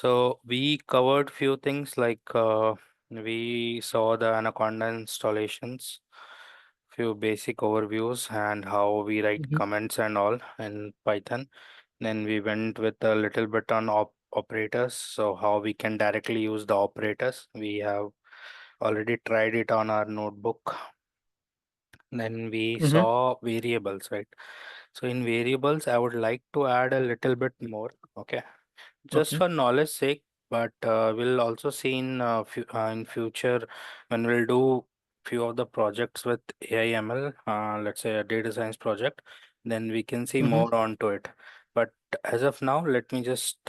So we covered few things like we saw the Anaconda installations, few basic overviews and how we write Mm-hmm. comments and all in Python. Then we went with a little bit on operators, so how we can directly use the operators. We have already tried it on our notebook. Then we Mm-hmm. saw variables, right? So in variables, I would like to add a little bit more. Okay. Just Okay. for knowledge sake, but we'll also see in future when we'll do few of the projects with AIML, let's say a data science project, then we can see Mm-hmm. more onto it. But as of now, let me just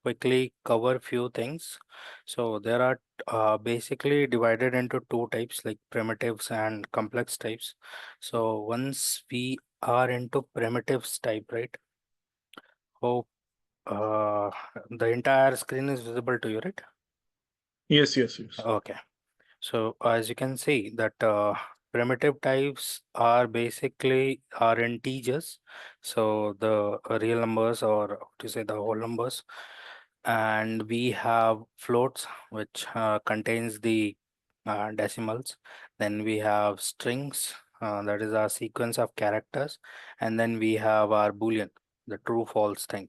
quickly cover few things. So there are basically divided into two types, like primitives and complex types. So once we are into primitives type, right? Hope uh, the entire screen is visible to you, right? Yes, yes, yes. Okay. So as you can see that primitive types are basically are integers. So the real numbers or to say the whole numbers. And we have floats which contains the decimals. Then we have strings, that is our sequence of characters. And then we have our boolean, the true false thing.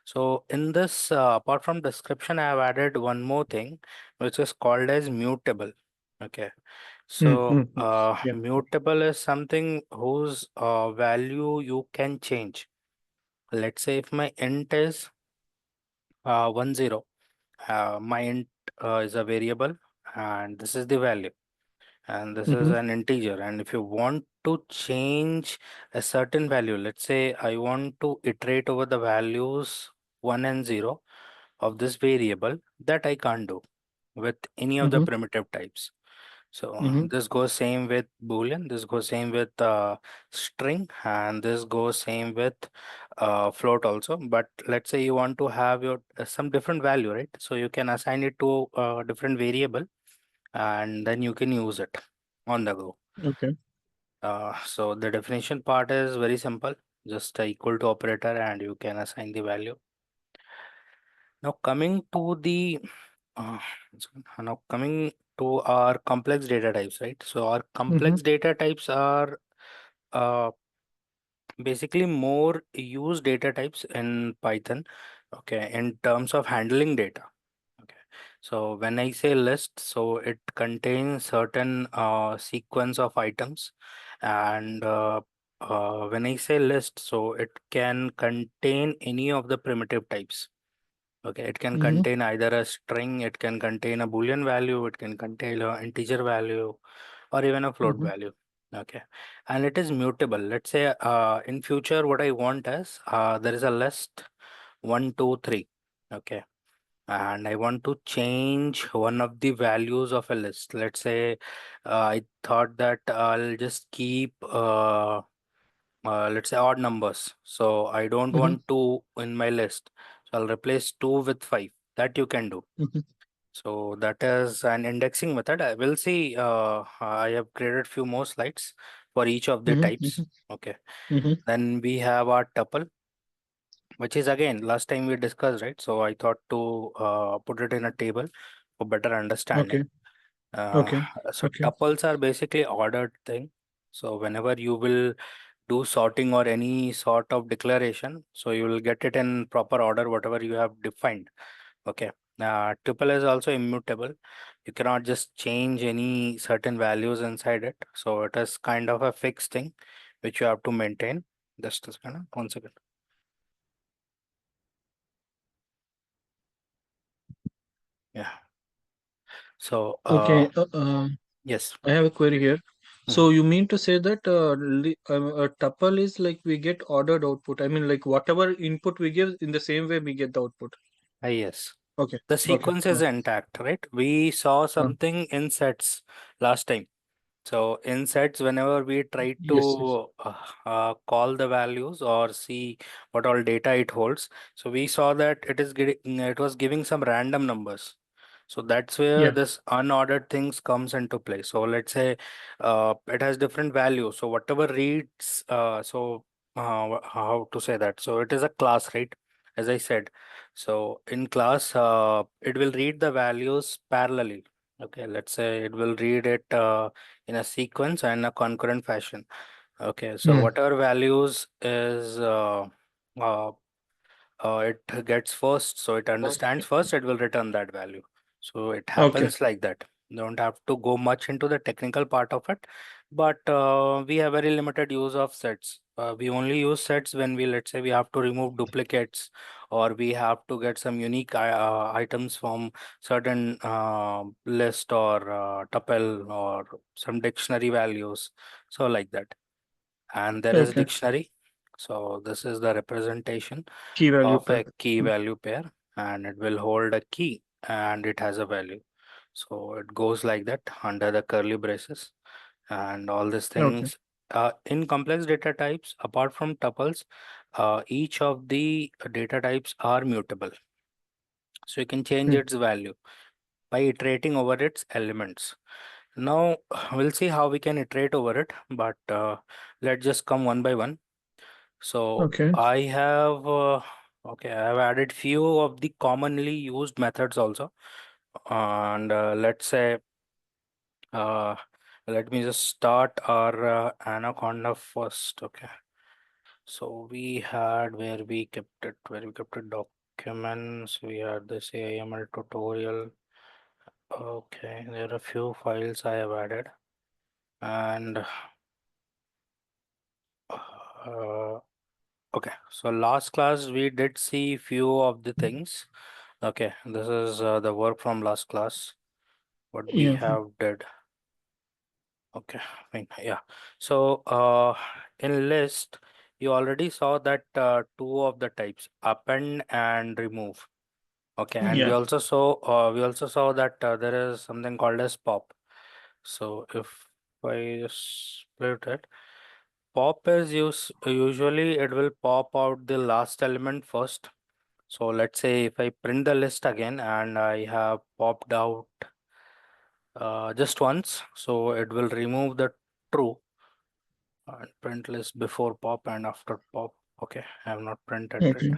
So in this, apart from description, I have added one more thing, which is called as mutable. Okay. So Mm-hmm. Yeah. mutable is something whose value you can change. Let's say if my int is 10, my int is a variable and this is the value and this is Mm-hmm. an integer. And if you want to change a certain value, let's say I want to iterate over the values 1 and 0 of this variable, that I can't do with any of the Mm-hmm. primitive types. So Mm-hmm. this goes same with boolean, this goes same with string, and this goes same with float also. But let's say you want to have your some different value, right? So you can assign it to a different variable and then you can use it on the go. Okay. So the definition part is very simple, just a equal to operator and you can assign the value. Now coming to the uh, now coming to our complex data types, right? So our Mm-hmm. complex data types are uh, basically more used data types in Python, okay, in terms of handling data. Okay. So when I say list, so it contains certain sequence of items, and when I say list, so it can contain any of the primitive types. Okay, it can Mm-hmm. contain either a string, it can contain a Boolean value, it can contain an integer value, or even a float Mm-hmm. value. Okay, and it is mutable. Let's say in future, what I want is there is a list 1, 2, 3. Okay, and I want to change one of the values of a list. Let's say I thought that I'll just keep let's say odd numbers. So I don't Mm-hmm. want 2 in my list. So I'll replace 2 with 5. That you can do. Mm-hmm. So that is an indexing method. I will see. I have created few more slides for each of the Mm-hmm. types. Okay. Mm-hmm. Then we have our tuple, which is again last time we discussed, right? So I thought to put it in a table for better Okay. understanding. Uh, Okay. so Okay. tuples are basically ordered thing. So whenever you will do sorting or any sort of declaration, so you will get it in proper order, whatever you have defined. Okay. Tuple is also immutable. You cannot just change any certain values inside it. So it is kind of a fixed thing which you have to maintain. Just a second, 1 second. Yeah. So Okay. yes. I have a query here. So Mhm. you mean to say that a tuple is like we get ordered output? I mean, like whatever input we give, in the same way we get the output. Yes. Okay. The Okay. sequence is intact, right? We saw something in sets last time. So in sets, whenever we try Yes. Yes. to call the values or see what all data it holds, so we saw that it was giving some random numbers. So that's where Yeah. this unordered things comes into play. So let's say it has different values. So whatever reads, how to say that? So it is a class, right? as I said. So in class, it will read the values parallelly. Okay, let's say it will read it in a sequence and a concurrent fashion. Okay, so Mm. whatever values is uh, it gets first, so it understands first, it will return that value. So it Okay. happens like that. Don't have to go much into the technical part of it, but we have very limited use of sets. We only use sets when we, let's say, we have to remove duplicates, or we have to get some unique items from certain list or tuple or some dictionary values. So like that. And there is Okay. dictionary. So this is the representation Key value of pair. a key Mm. value pair, and it will hold a key and it has a value. So it goes like that under the curly braces and all these Okay. things. In complex data types, apart from tuples, each of the data types are mutable. So you can change Mm. its value by iterating over its elements. Now we'll see how we can iterate over it, but let's just come one by one. So Okay. I have okay, I have added few of the commonly used methods also, and let's say uh, let me just start our anaconda first. Okay, so we had where we kept it documents. We had this AML tutorial. Okay, there are a few files I have added, and uh, okay, so last class we did see few of the things. Okay, this is the work from last class, what we Yeah. have did. Okay, fine, yeah. So in list, you already saw that two of the types, append and remove. Okay, and Yeah. we also saw that there is something called as pop. So if I just split it, pop is usually it will pop out the last element first. So let's say if I print the list again and I have popped out just once, so it will remove the true and print list before pop and after pop. Okay, I have not printed it. Okay.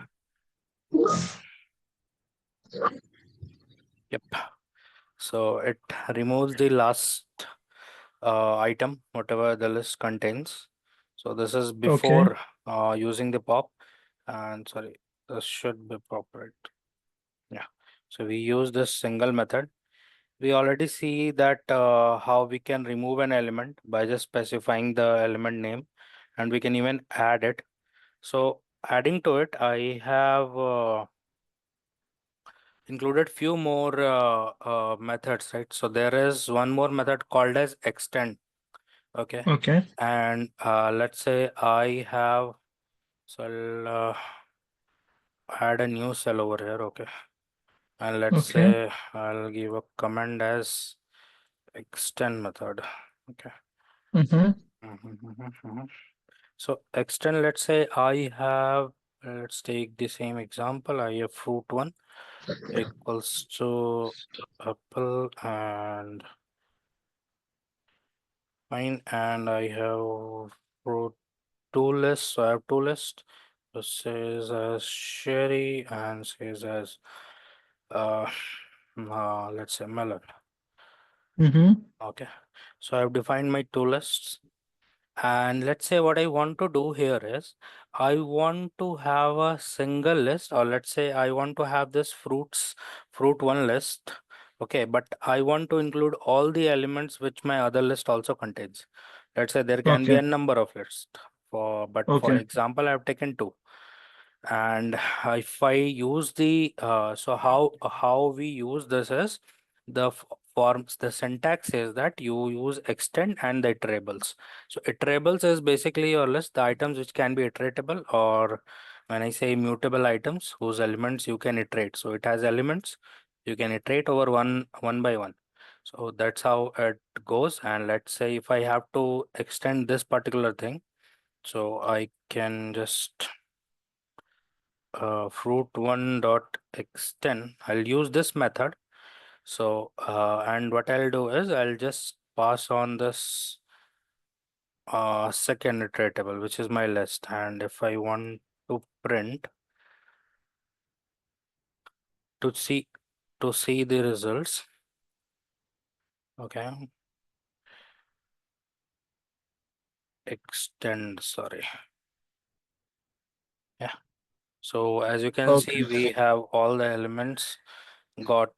Yep. So it removes the last item, whatever the list contains. So this is Okay. before using the pop, and sorry, this should be pop, right? Yeah. So we use this single method. We already see that how we can remove an element by just specifying the element name, and we can even add it. So adding to it, I have included few more methods, right? So there is one more method called as extend. Okay, Okay. and let's say I have, so I'll add a new cell over here. Okay, and let's Okay. say I'll give a command as extend method. Okay. Mm-hmm. So extend, let's say I have, let's take the same example. I have fruit one equals to apple and fine, and I have fruit two lists. So I have two lists. This says as cherry and says as uh, let's say melon. Mm-hmm. Okay. So I have defined my two lists. And let's say what I want to do here is I want to have a single list, or let's say I want to have this fruit one list. Okay, but I want to include all the elements which my other list also contains. Let's say there can be Okay. a number of lists but for Okay. example, I've taken two. And if I use the so how we use this is forms, the syntax is that you use extend and the iterables. So iterables is basically your list, the items which can be iteratable, or when I say mutable items whose elements you can iterate. So it has elements you can iterate over one by one. So that's how it goes. And let's say if I have to extend this particular thing, so I can just fruit one dot extend. I'll use this method. So and what I'll do is I'll just pass on this second iteratable, which is my list. And if I want to print, to see the results. Okay, extend, sorry. Yeah, so as you can see, Okay. we have all the elements got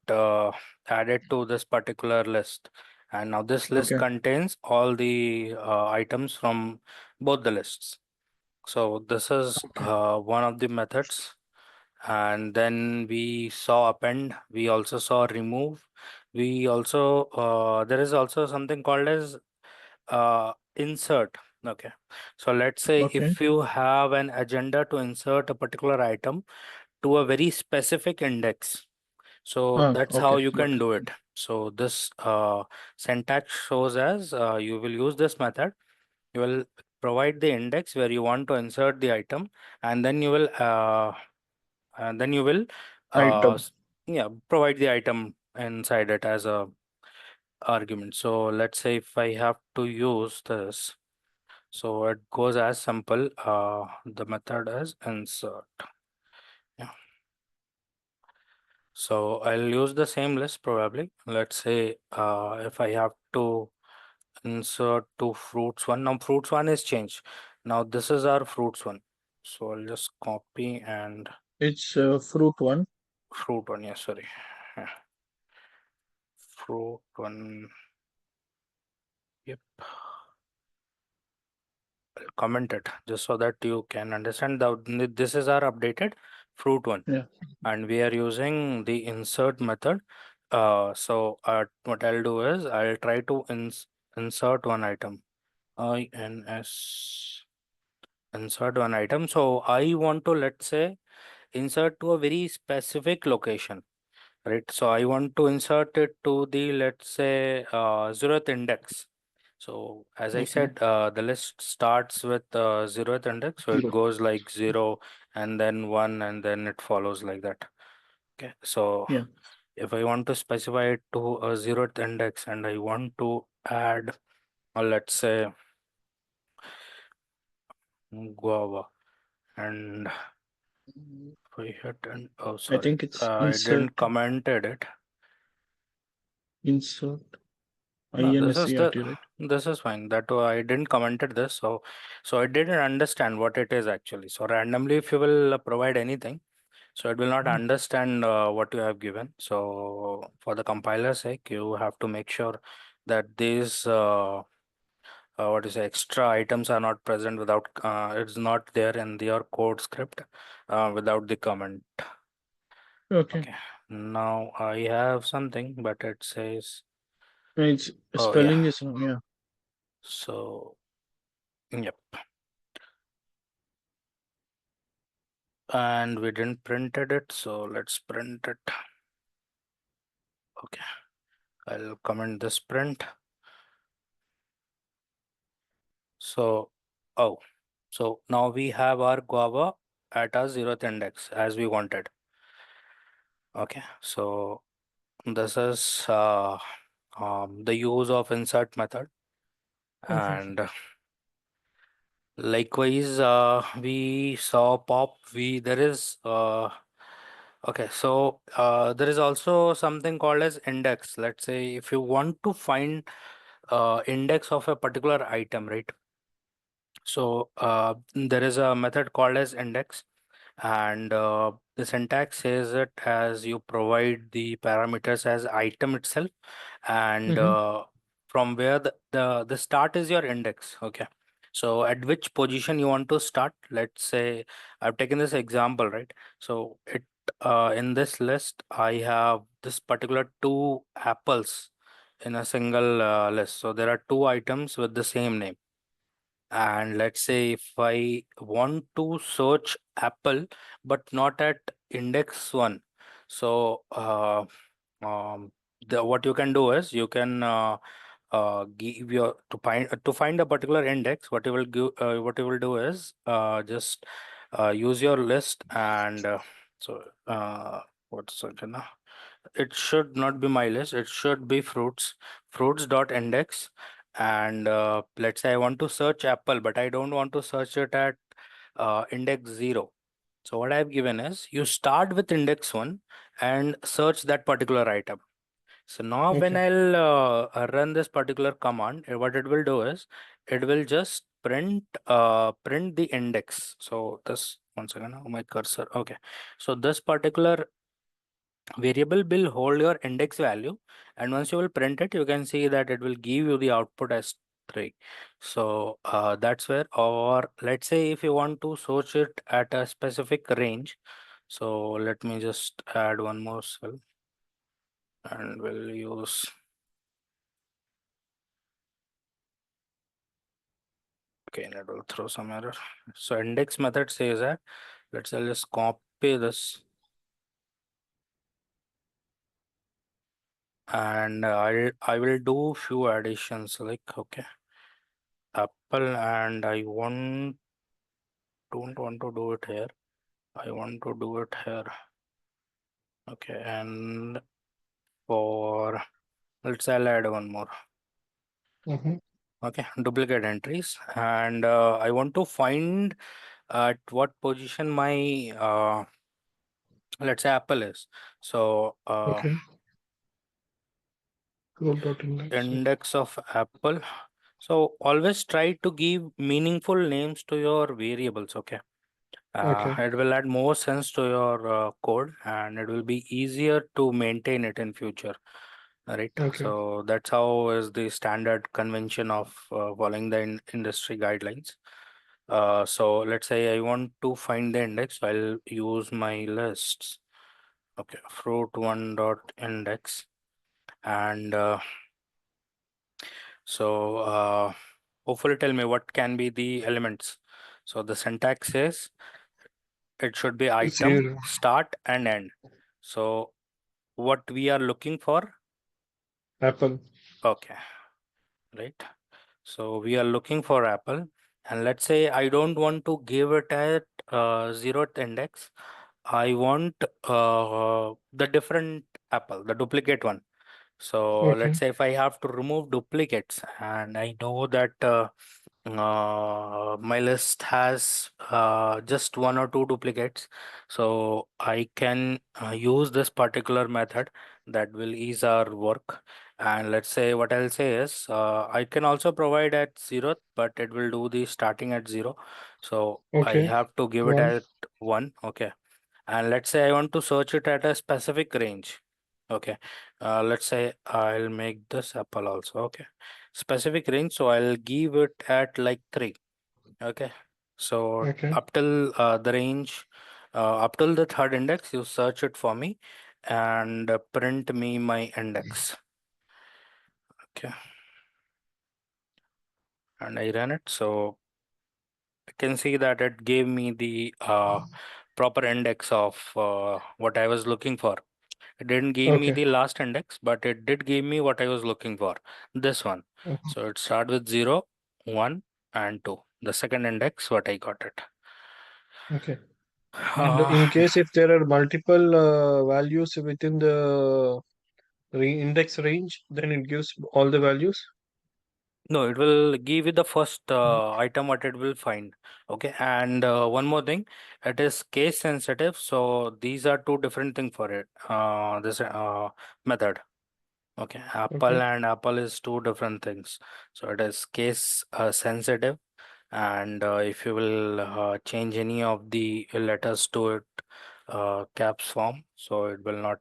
added to this particular list, and now this list Okay. contains all the items from both the lists. So this is Okay. one of the methods. And then we saw append, we also saw remove, we also there is also something called as insert. Okay, so let's say Okay. if you have an agenda to insert a particular item to a very specific index, so that's how Okay. you Got can do it. So this syntax shows as you will use this method. You will provide the index where you want to insert the item, and then you will uh, item. s- yeah, provide the item inside it as a argument. So let's say if I have to use this, so it goes as simple. The method is insert. Yeah. So I'll use the same list probably. Let's say if I have to insert to fruits one. Now fruits one is changed. Now this is our fruits one. So I'll just copy and It's fruit one. fruit one. Yeah, sorry. Yeah, fruit one. Yep. I'll comment it just so that you can understand that this is our updated fruit one, Yeah. and we are using the insert method. So what I'll do is I'll try to insert one item. INS insert one item. So I want to, let's say, insert to a very specific location, right? So I want to insert it to the, let's say, 0th index. So as I Okay. said, the list starts with 0th index, so it Zero. goes like 0 and then 1 and then it follows like that. Okay, so Yeah. if I want to specify it to a 0th index and I want to add, let's say, guava, and if I hit and oh I sorry, think it's I insert. didn't commented it. Insert. No, this is the INSERT, right? this is fine. That I didn't commented this, so I didn't understand what it is actually. So randomly, if you will provide anything, so it will not Mm. understand what you have given. So for the compiler's sake, you have to make sure that these what is extra items are not present without it's not there in your code script without the comment. Okay. Okay. Now I have something, but it says, It's oh yeah. spelling is wrong. Yeah. So yep. And we didn't printed it, so let's print it. Okay, I'll comment this print. So oh, so now we have our guava at our 0th index as we wanted. Okay, so this is the use of insert method. Okay. And likewise we saw pop, we there is okay, so there is also something called as index. Let's say if you want to find index of a particular item, right? So there is a method called as index, and the syntax says it as you provide the parameters as item itself, and Mm-hmm. from where the start is your index. Okay, so at which position you want to start. Let's say I've taken this example, right? So it in this list I have this particular two apples in a single list. So there are two items with the same name, and let's say if I want to search apple but not at index one, so um, what you can do is you can give your to find a particular index. What you will give, what you will do is just use your list, and so what's it now? It should not be my list. It should be fruits dot index, and let's say I want to search apple, but I don't want to search it at index 0. So what I've given is you start with index 1 and search that particular item. So now when Okay. I'll run this particular command, what it will do is it will just print the index. So this, one second, oh, my cursor. Okay. So this particular variable will hold your index value, and once you will print it, you can see that it will give you the output as 3. So that's where, or let's say if you want to search it at a specific range, so let me just add one more cell and we'll use, okay, and it will throw some error. So index method says that, let's say I'll just copy this, and I will do few additions, like, okay, apple, and I don't want to do it here. I want to do it here. Okay, and for, let's say I'll add one more. Mm-hmm. Okay, duplicate entries, and I want to find at what position my let's say apple is. So Okay. Goal.index. index of apple. So always try to give meaningful names to your variables. Okay. Okay. It will add more sense to your code, and it will be easier to maintain it in future. Right. Okay. So that's how is the standard convention of following the industry guidelines. So let's say I want to find the index. So I'll use my lists. Okay, fruit one dot index, and so hopefully tell me what can be the elements. So the syntax is it should be item, Zero. start, and end. So what we are looking for? Apple. Okay, right. So we are looking for apple, and let's say I don't want to give it at zeroth index. I want the different apple, the duplicate one. So let's Okay. say if I have to remove duplicates, and I know that my list has just one or two duplicates, so I can use this particular method that will ease our work. And let's say what I'll say is I can also provide at zero, but it will do the starting at 0. So I Okay. have to give it One. at 1. Okay. And let's say I want to search it at a specific range. Okay. Let's say I'll make this apple also. Okay. Specific range. So I'll give it at like 3. Okay. So Okay. up till the range, up till the third index, you search it for me and print me my index. Okay. And I ran it. So I can see that it gave me the proper index of what I was looking for. It didn't give me Okay. the last index, but it did give me what I was looking for. This one. Mhm. So it start with 0, 1, and 2. The second index, what I got it. Okay. And Uh, in case if there are multiple values within the index range, then it gives all the values. no, it will give you the first item what it will find. Okay, and one more thing, it is case sensitive. So these are two different things for it. This method. Okay, apple Okay. and apple is two different things. So it is case sensitive, and if you will change any of the letters to it caps form, so it will not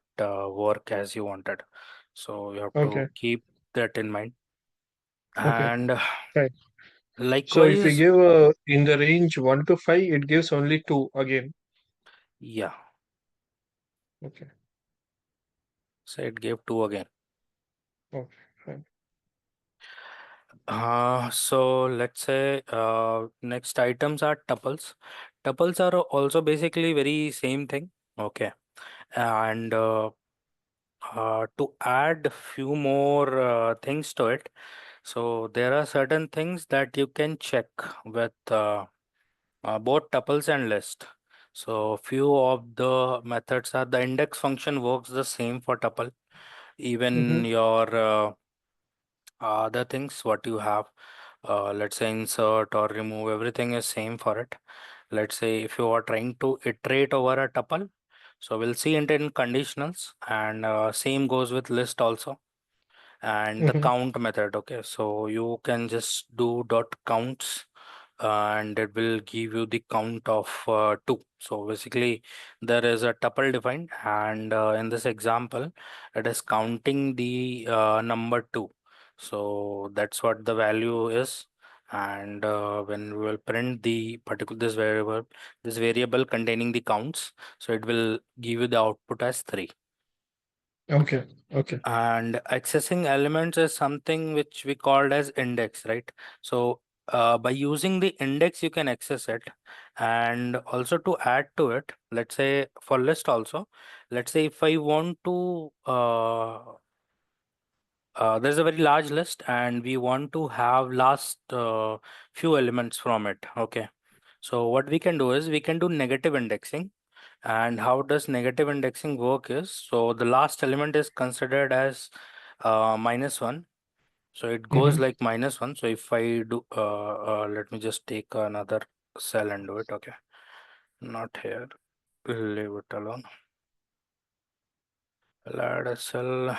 work as you wanted. So you have to Okay. keep that in mind. Okay. And Fine. So if we likewise, give in the range 1 to 5, it gives only 2 again. yeah, Okay. so it gave 2 again. Okay. Fine. So let's say next items are tuples. Tuples are also basically very same thing. Okay, and to add few more things to it, so there are certain things that you can check with both tuples and list. So few of the methods are the index function works the same for tuple. Even Mm-hmm. your other things what you have, let's say insert or remove, everything is same for it. Let's say if you are trying to iterate over a tuple, so we'll see it in conditionals, and same goes with list also, and the Mm-hmm. count method. Okay, so you can just do dot counts, and it will give you the count of 2. So basically there is a tuple defined, and in this example it is counting the number 2. So that's what the value is. And when we will print the particular this variable containing the counts, so it will give you the output as 3. Okay. Okay. And accessing elements is something which we called as index, right? So by using the index you can access it. And also to add to it, let's say for list also, let's say if I want to there's a very large list and we want to have last few elements from it. Okay, so what we can do is we can do negative indexing. And how does negative indexing work is, so the last element is considered as -1. So it goes Mm-hmm. like -1. So if I do, let me just take another cell and do it. Okay, not here. Leave it alone. I'll add a cell.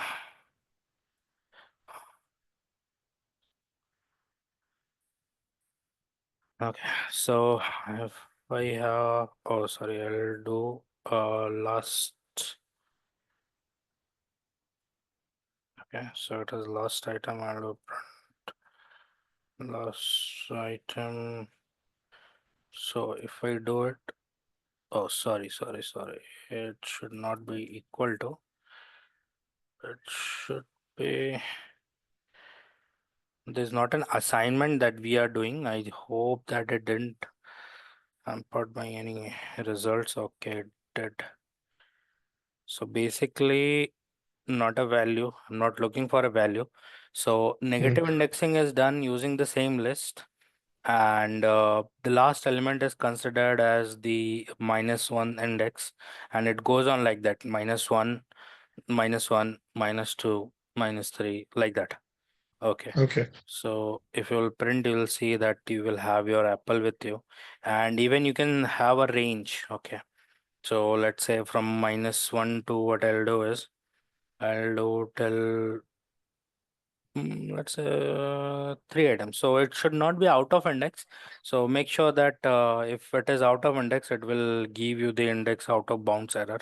Okay, so if I have, oh sorry, I'll do last. Okay, so it is last item. I'll do last item. So if I do it, oh sorry, it should not be equal to, it should be, there's not an assignment that we are doing. I hope that it didn't hampered by any results. Okay, it did. So basically not a value. I'm not looking for a value. So negative Mm-hmm. indexing is done using the same list, and the last element is considered as the -1 index, and it goes on like that: -1, -1, -2, -3, like that. Okay. Okay. So if you will print, you will see that you will have your apple with you, and even you can have a range. Okay. So let's say from -1 to, what I'll do is I'll do till let's say 3 items. So it should not be out of index. So make sure that if it is out of index, it will give you the index out of bounds error.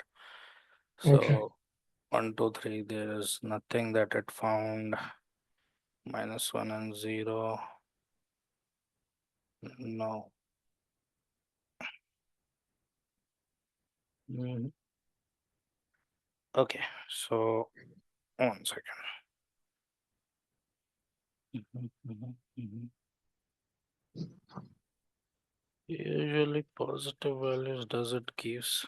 Okay. So 1, 2, 3, there is nothing that it found. -1 and 0. No. Mhm. Okay. So 1 second. Mhm. Usually positive values does it gives.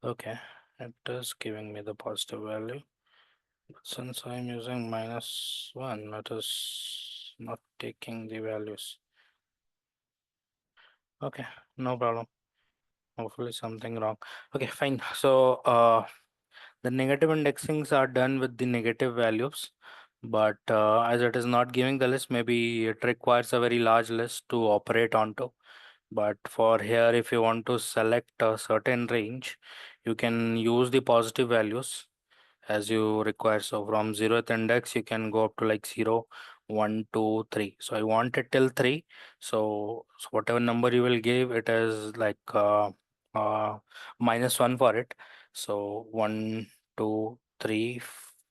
Okay, it is giving me the positive value. But since I'm using -1, it is not taking the values. Okay, no problem. Hopefully something wrong. Okay, fine. So the negative indexings are done with the negative values, but as it is not giving the list, maybe it requires a very large list to operate onto. But for here, if you want to select a certain range, you can use the positive values as you require. So from 0th index, you can go up to like 0, 1, 2, 3. So I want it till 3. So whatever number you will give, it is like -1 for it. So 1, 2, 3,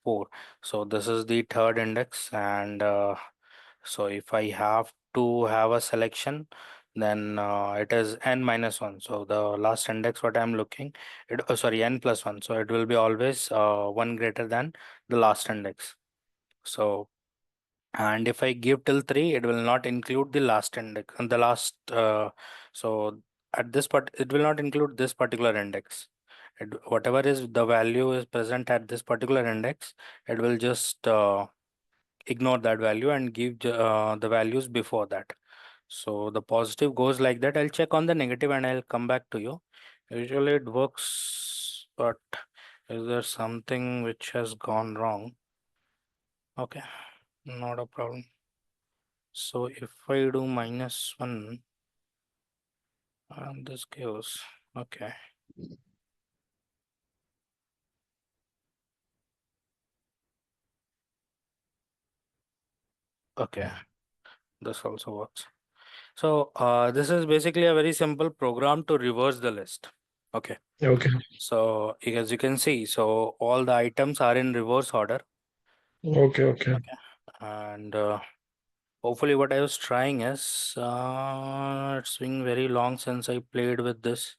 4. So this is the third index, and so if I have to have a selection, then it is n-1. So the last index what I'm looking, it, sorry, n+1. So it will be always 1 greater than the last index. So, and if I give till 3, it will not include the last index and the last. So at this part, it will not include this particular index. Whatever is the value is present at this particular index, it will just ignore that value and give the values before that. So the positive goes like that. I'll check on the negative and I'll come back to you. Usually it works, but is there something which has gone wrong? Okay, not a problem. So if I do -1, And this gives, okay. Okay, this also works. So this is basically a very simple program to reverse the list. Okay. Okay. So as you can see, so all the items are in reverse order. Okay. Okay. Okay. And hopefully what I was trying is, it's been very long since I played with this.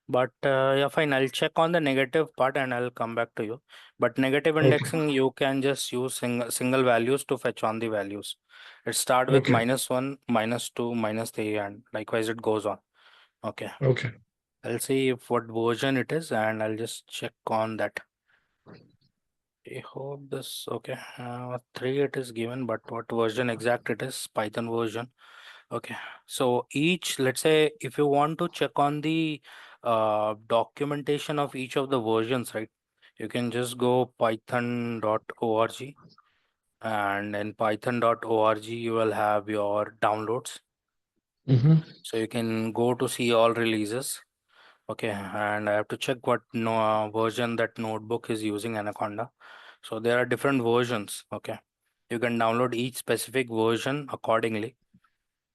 But yeah, fine. I'll check on the negative part and I'll come back to you. But negative Okay. indexing, you can just use single values to fetch on the values. It start with Okay. -1, -2, -3, and likewise it goes on. Okay. Okay. I'll see if what version it is and I'll just check on that. I hope this, okay. 3 it is given, but what version exact it is? Python version. Okay. So each, let's say, if you want to check on the documentation of each of the versions, right? You can just go python.org, and in python.org you will have your downloads. Mm-hmm. So you can go to see all releases. Okay, and I have to check what no, version that notebook is using Anaconda. So there are different versions. Okay, you can download each specific version accordingly.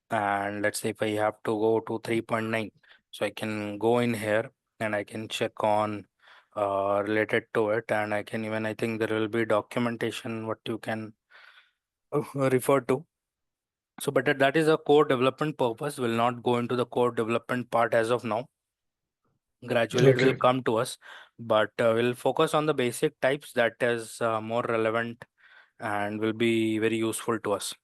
And let's say if I have to go to 3.9, so I can go in here and I can check on related to it, and I can even, I think there will be documentation what you can refer to. So, but that is a core development purpose. Will not go into the core development part as of now. Gradually it will Okay. come to us, but we'll focus on the basic types that is more relevant and will be very useful to us.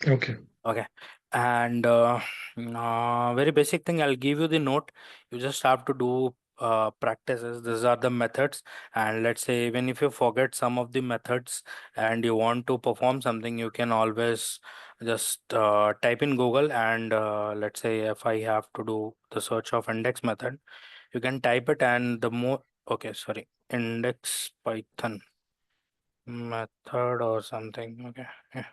Okay. Okay. And very basic thing, I'll give you the note. You just have to do practices. These are the methods. And let's say even if you forget some of the methods and you want to perform something, you can always just type in Google, and let's say if I have to do the search of index method, you can type it, and the more, okay, sorry, index Python method or something. Okay. Yeah.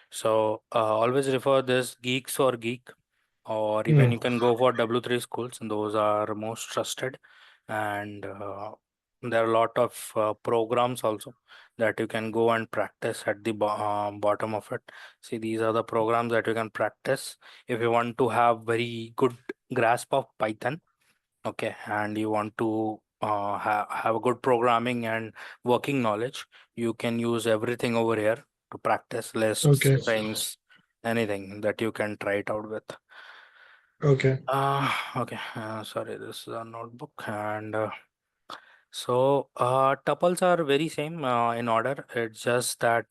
So always refer this Geeks or Geek, or even Mm. you can go for W3 schools, and those are most trusted. And there are a lot of programs also that you can go and practice at the bottom of it. See, these are the programs that you can practice if you want to have very good grasp of Python. Okay, and you want to have a good programming and working knowledge, you can use everything over here to practice lists, Okay. strings, anything that you can try it out with. Okay. Okay, sorry, this is a notebook. And tuples are very same in order. It's just that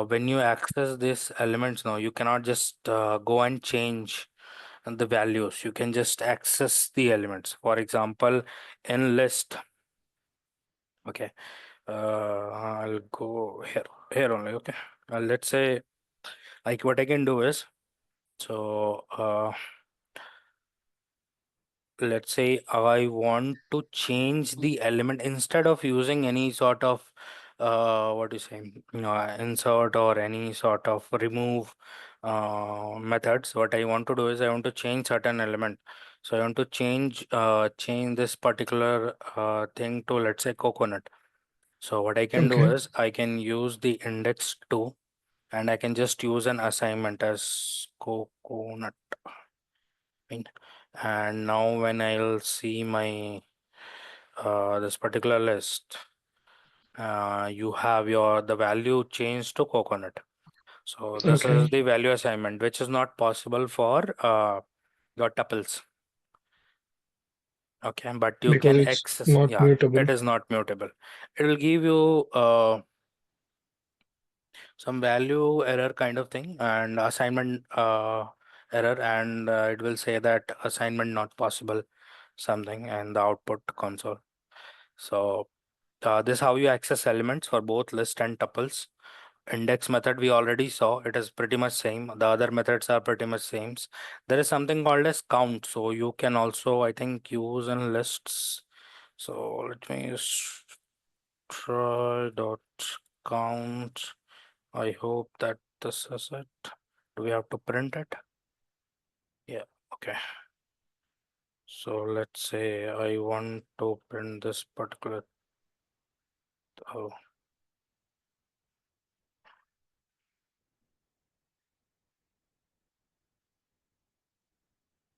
when you access these elements now, you cannot just go and change the values. You can just access the elements. For example, in list, okay, I'll go here only. Okay, let's say, like, what I can do is, so let's say I want to change the element instead of using any sort of what do you say, insert or any sort of remove methods. What I want to do is I want to change certain element. So I want to change this particular thing to, let's say, coconut. So what I can do Okay. is I can use the index 2, and I can just use an assignment as coconut. Fine. And now when I'll see my this particular list, you have the value changed to coconut. So this is Okay. the value assignment, which is not possible for your tuples. Okay, but you Because can it's access. not Yeah, mutable. it is not mutable. It will give you some value error kind of thing, and assignment error, and it will say that assignment not possible, something, and the output console. So this is how you access elements for both list and tuples. Index method we already saw, it is pretty much same. The other methods are pretty much same. There is something called as count, so you can also, I think, use in lists. So let me just try dot count. I hope that this is it. Do we have to print it? Yeah. Okay. So let's say I want to print this particular. Oh,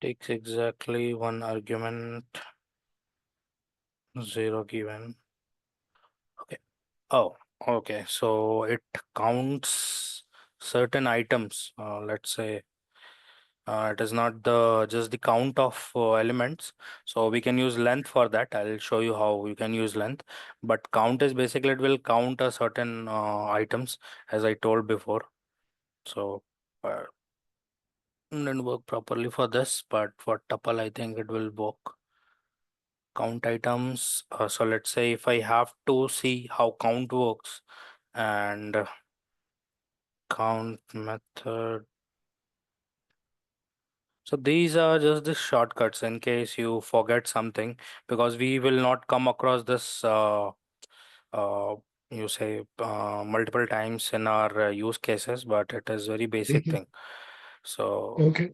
takes exactly one argument, zero given. Okay. Oh, okay. So it counts certain items. Let's say it is not the just the count of elements. So we can use length for that. I'll show you how you can use length. But count is basically it will count a certain items as I told before. So didn't work properly for this, but for tuple I think it will work. Count items. So let's say if I have to see how count works and count method. So these are just the shortcuts in case you forget something, because we will not come across this uh, you say multiple times in our use cases, but it is very basic Mhm. thing. So Okay.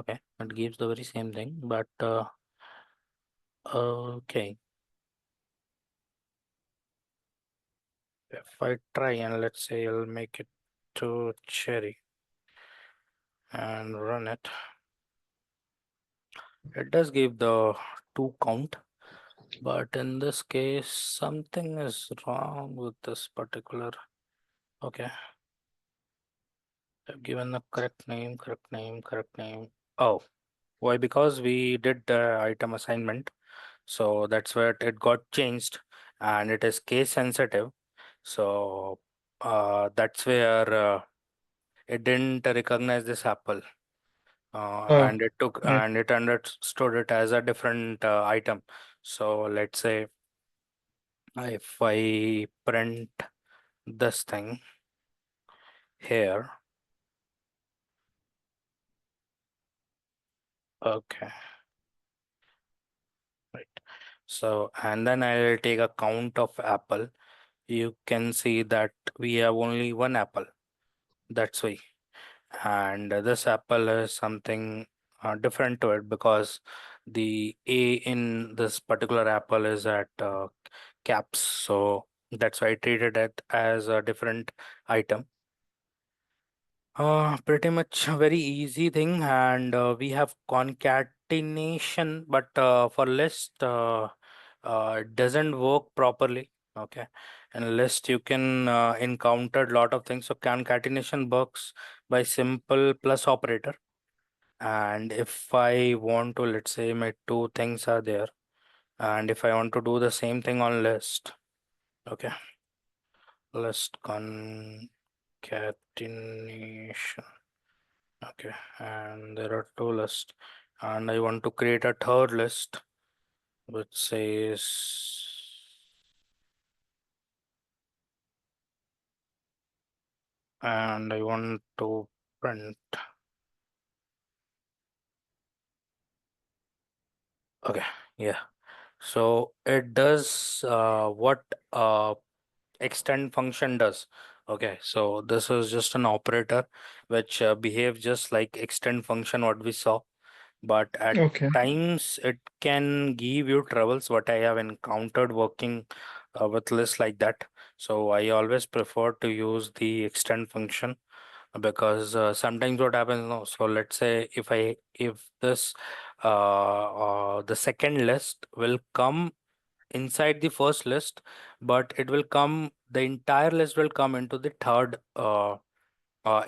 okay, it gives the very same thing, but okay, if I try and let's say I'll make it to cherry and run it, it does give the two count. But in this case, something is wrong with this particular. Okay, I've given the correct name, correct name, correct name. Oh, why? Because we did the item assignment. So that's where it got changed and it is case sensitive. So that's where it didn't recognize this apple. Oh, And it took yeah. and it understood it as a different item. So let's say if I print this thing here. Okay, right. So, and then I'll take a count of apple. You can see that we have only one apple. That's why. And this apple is something different to it because the A in this particular apple is at caps. So that's why I treated it as a different item. Pretty much a very easy thing, and we have concatenation, but for list, it doesn't work properly. Okay, in list you can encounter a lot of things. So concatenation works by simple plus operator, and if I want to, let's say my two things are there, and if I want to do the same thing on list, okay, list concatenation. Okay, and there are two lists, and I want to create a third list which says, and I want to print. Okay, yeah. So it does what extend function does. Okay, so this is just an operator which behaves just like extend function what we saw, but at Okay. times it can give you troubles what I have encountered working with lists like that. So I always prefer to use the extend function because sometimes what happens now, so let's say if this the second list will come inside the first list, but it will come, the entire list will come into the third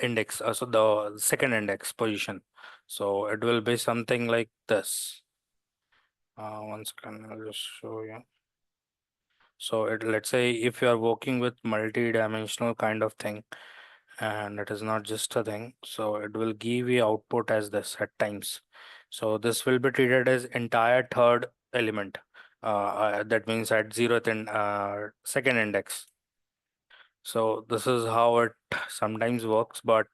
index, so the second index position. So it will be something like this. One second, I'll just show you. So it, let's say if you are working with multi-dimensional kind of thing, and it is not just a thing, so it will give you output as this at times. So this will be treated as entire third element. That means at zeroth and second index. So this is how it sometimes works, but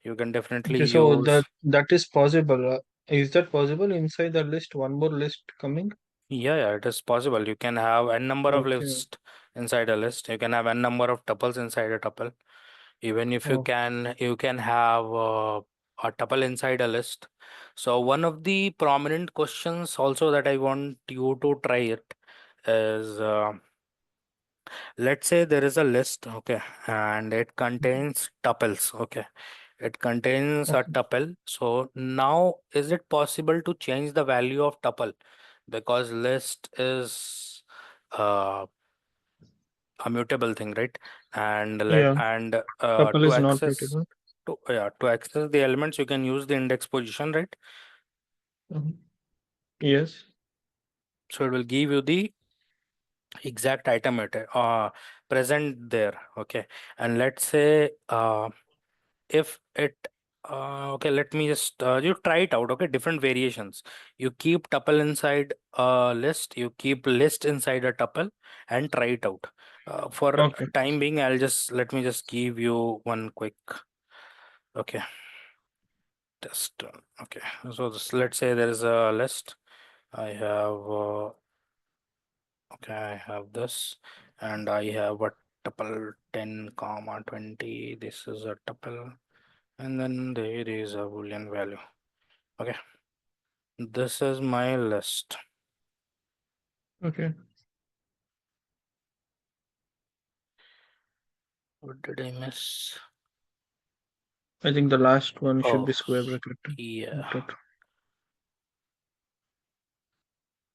you can definitely Okay, so use. that is possible. Is that possible inside the list? One more list coming? Yeah, it is possible. You can have n number of Okay. lists inside a list. You can have n number of tuples inside a tuple. Even if Oh, you can have a tuple inside a list. So one of the prominent questions also that I want you to try it is, let's say there is a list, okay, and it contains tuples, okay. It contains a Okay. tuple. So now is it possible to change the value of tuple? Because list is uh, a mutable thing, right? And Yeah. Tuple to is not access mutable. to access the elements, you can use the index position, right? Mhm. Yes. So it will give you the exact item present there, okay. And let's say if it okay, let me just you try it out, okay. Different variations. You keep tuple inside a list, you keep list inside a tuple, and try it out. For Okay. time being, let me just give you one quick, okay, test. Okay, so let's say there is a list. I have okay, I have this, and I have a tuple 10 comma 20. This is a tuple, and then there is a boolean value. Okay, this is my list. Okay. What did I miss? I think the last one should Oh, be square bracket. yeah, Bracket.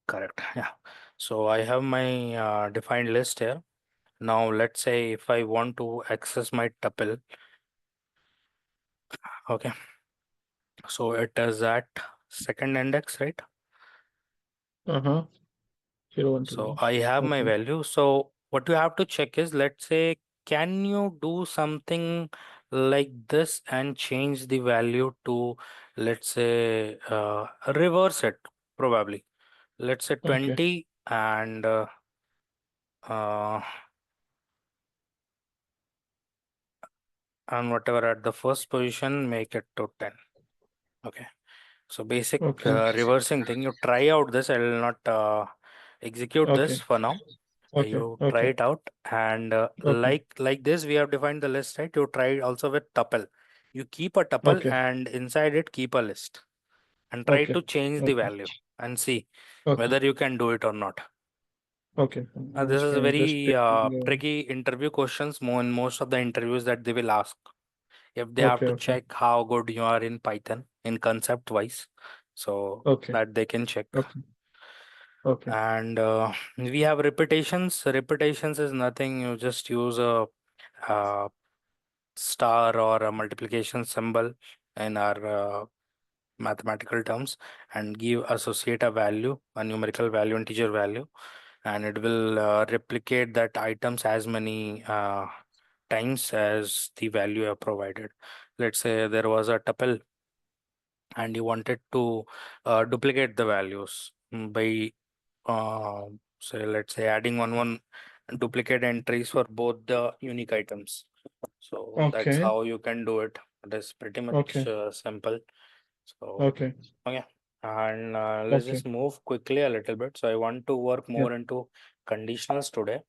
correct. Yeah. So I have my defined list here. Now let's say if I want to access my tuple, okay. So it is at second index, right? Uh-huh. 0, 1 to So 11. I have my Okay. value. So what you have to check is, let's say, can you do something like this and change the value to, let's say, reverse it, probably. Let's say Okay. 20 uh, and whatever at the first position, make it to 10. Okay. So basic Okay. reversing thing, you try out this. I will not execute this Okay. for now. Okay. You try Okay. it out, and Okay. like this, we have defined the list, right? You try also with tuple. You keep a tuple, Okay. and inside it keep a list, and try Okay. to change the Okay. value and see Okay. whether you can do it or not. Okay. This is Just very taking, tricky interview questions. In most of the interviews that they will ask, if they have okay. to Okay. check how good you are in Python in concept wise, so Okay. that they can check. Okay. Okay. And we have repetitions. Repetitions is nothing. You just use a star or a multiplication symbol in our mathematical terms, and give associate a value, a numerical value, integer value, and it will replicate that items as many times as the value you have provided. Let's say there was a tuple and you wanted to duplicate the values by say, let's say, adding one duplicate entries for both the unique items. So that's Okay. how you can do it. It is pretty much Okay. simple. So Okay. okay, and let's Okay. just move quickly a little bit. So I want to work Yeah. more into conditionals today.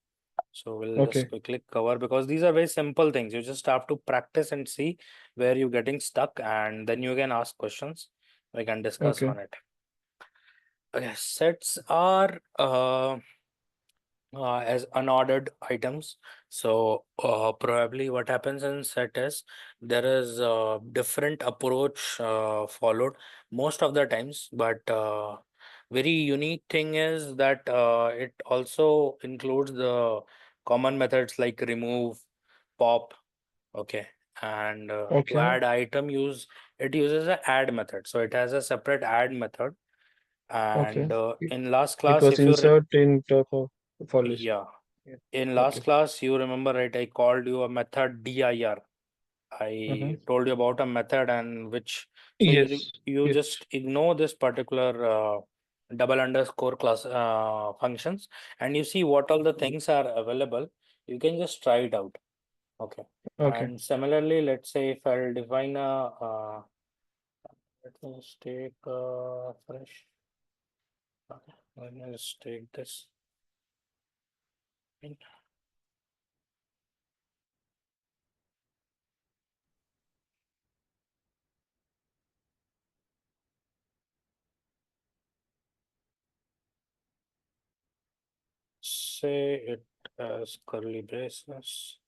So we'll just Okay. quickly cover, because these are very simple things. You just have to practice and see where you're getting stuck, and then you can ask questions. We can discuss Okay. on it. Okay, sets are as unordered items. So probably what happens in set is, there is a different approach followed most of the times, but very unique thing is that it also includes the common methods like remove, pop, okay. And to Okay. add item, it uses a add method. So it has a separate add method. Okay. And It in last it class, was if you insert in top of for list. yeah, Yeah. in last Okay. class, you remember, right? I called you a method dir. Uh-huh. I told you about a method, and which, so Yes. you Yes. just ignore this particular double underscore class functions, and you see what all the things are available. You can just try it out. Okay. Okay. And similarly, let's say if I'll define a let me just take fresh. Okay. Let me just take this. say it as curly braces.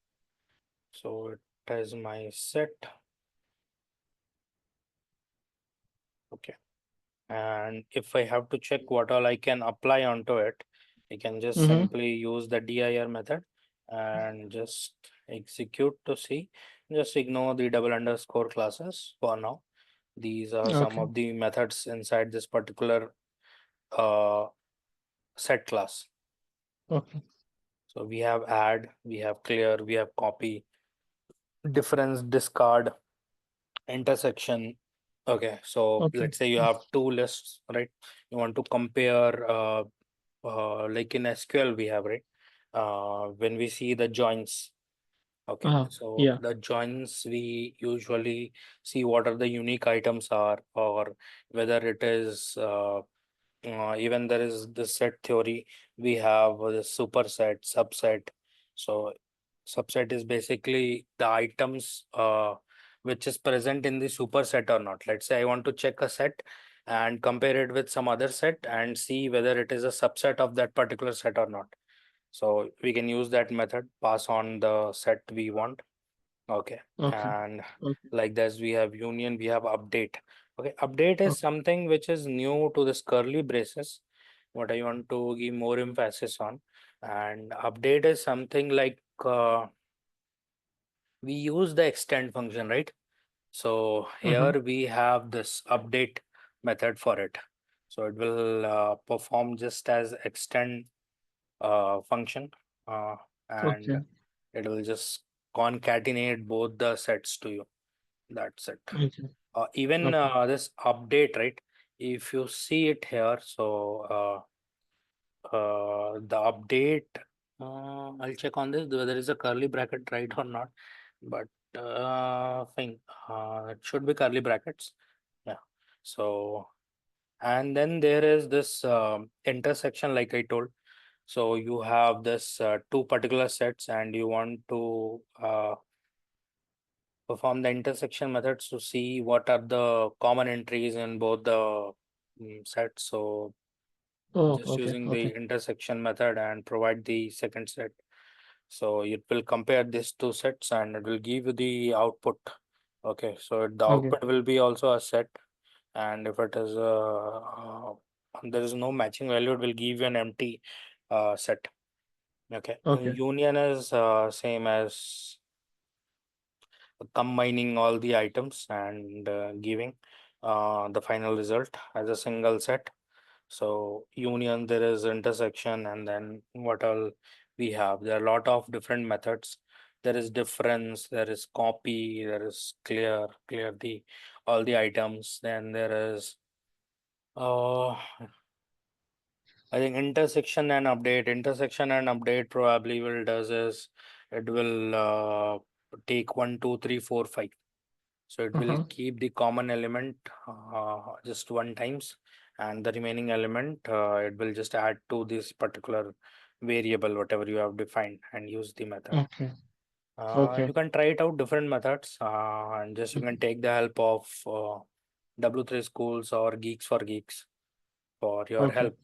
So it has my set. Okay. And if I have to check what all I can apply onto it, I can just Mm-hmm. simply use the dir method and just execute to see. Just ignore the double underscore classes for now. These are some Okay. of the methods inside this particular uh, set class. Okay. So we have add, we have clear, we have copy, difference, discard, intersection. Okay, so Okay. let's say you have two lists, right? You want to compare, like in SQL we have, right? When we see the joins. Okay, so Yeah. the joins we usually see what are the unique items are, or whether it is even there is the set theory. We have the superset, subset. So subset is basically the items which is present in the superset or not. Let's say I want to check a set and compare it with some other set and see whether it is a subset of that particular set or not. So we can use that method, pass on the set we want. Okay. Okay. And Okay. like this, we have union, we have update. Okay. Update is Okay. something which is new to this curly braces, what I want to give more emphasis on. And update is something like we use the extend function, right? So Mm-hmm. here we have this update method for it. So it will perform just as extend function, uh, and Okay. it will just concatenate both the sets to you. That's it. Okay. Even Okay. this update, right? If you see it here, so the update, I'll check on this whether there is a curly bracket right or not. But fine, it should be curly brackets. Yeah. So and then there is this intersection, like I told. So you have this two particular sets, and you want to perform the intersection methods to see what are the common entries in both the sets. So Oh, just okay. using the Okay. intersection method and provide the second set. So it will compare these two sets and it will give you the output. Okay, so the Okay. output will be also a set, and if it is there is no matching value, it will give you an empty set. Okay, Okay. union is same as combining all the items and giving the final result as a single set. So union, there is intersection, and then what all we have. There are a lot of different methods. There is difference, there is copy, there is clear the all the items. Then there is I think intersection and update. Intersection and update probably will does is it will take 1, 2, 3, 4, 5. So it will Uh-huh. keep the common element just one times, and the remaining element it will just add to this particular variable, whatever you have defined, and use the method. Okay. Okay. You can try it out different methods, and just you can take the help of W3 schools or Geeks for Geeks for your Okay. help.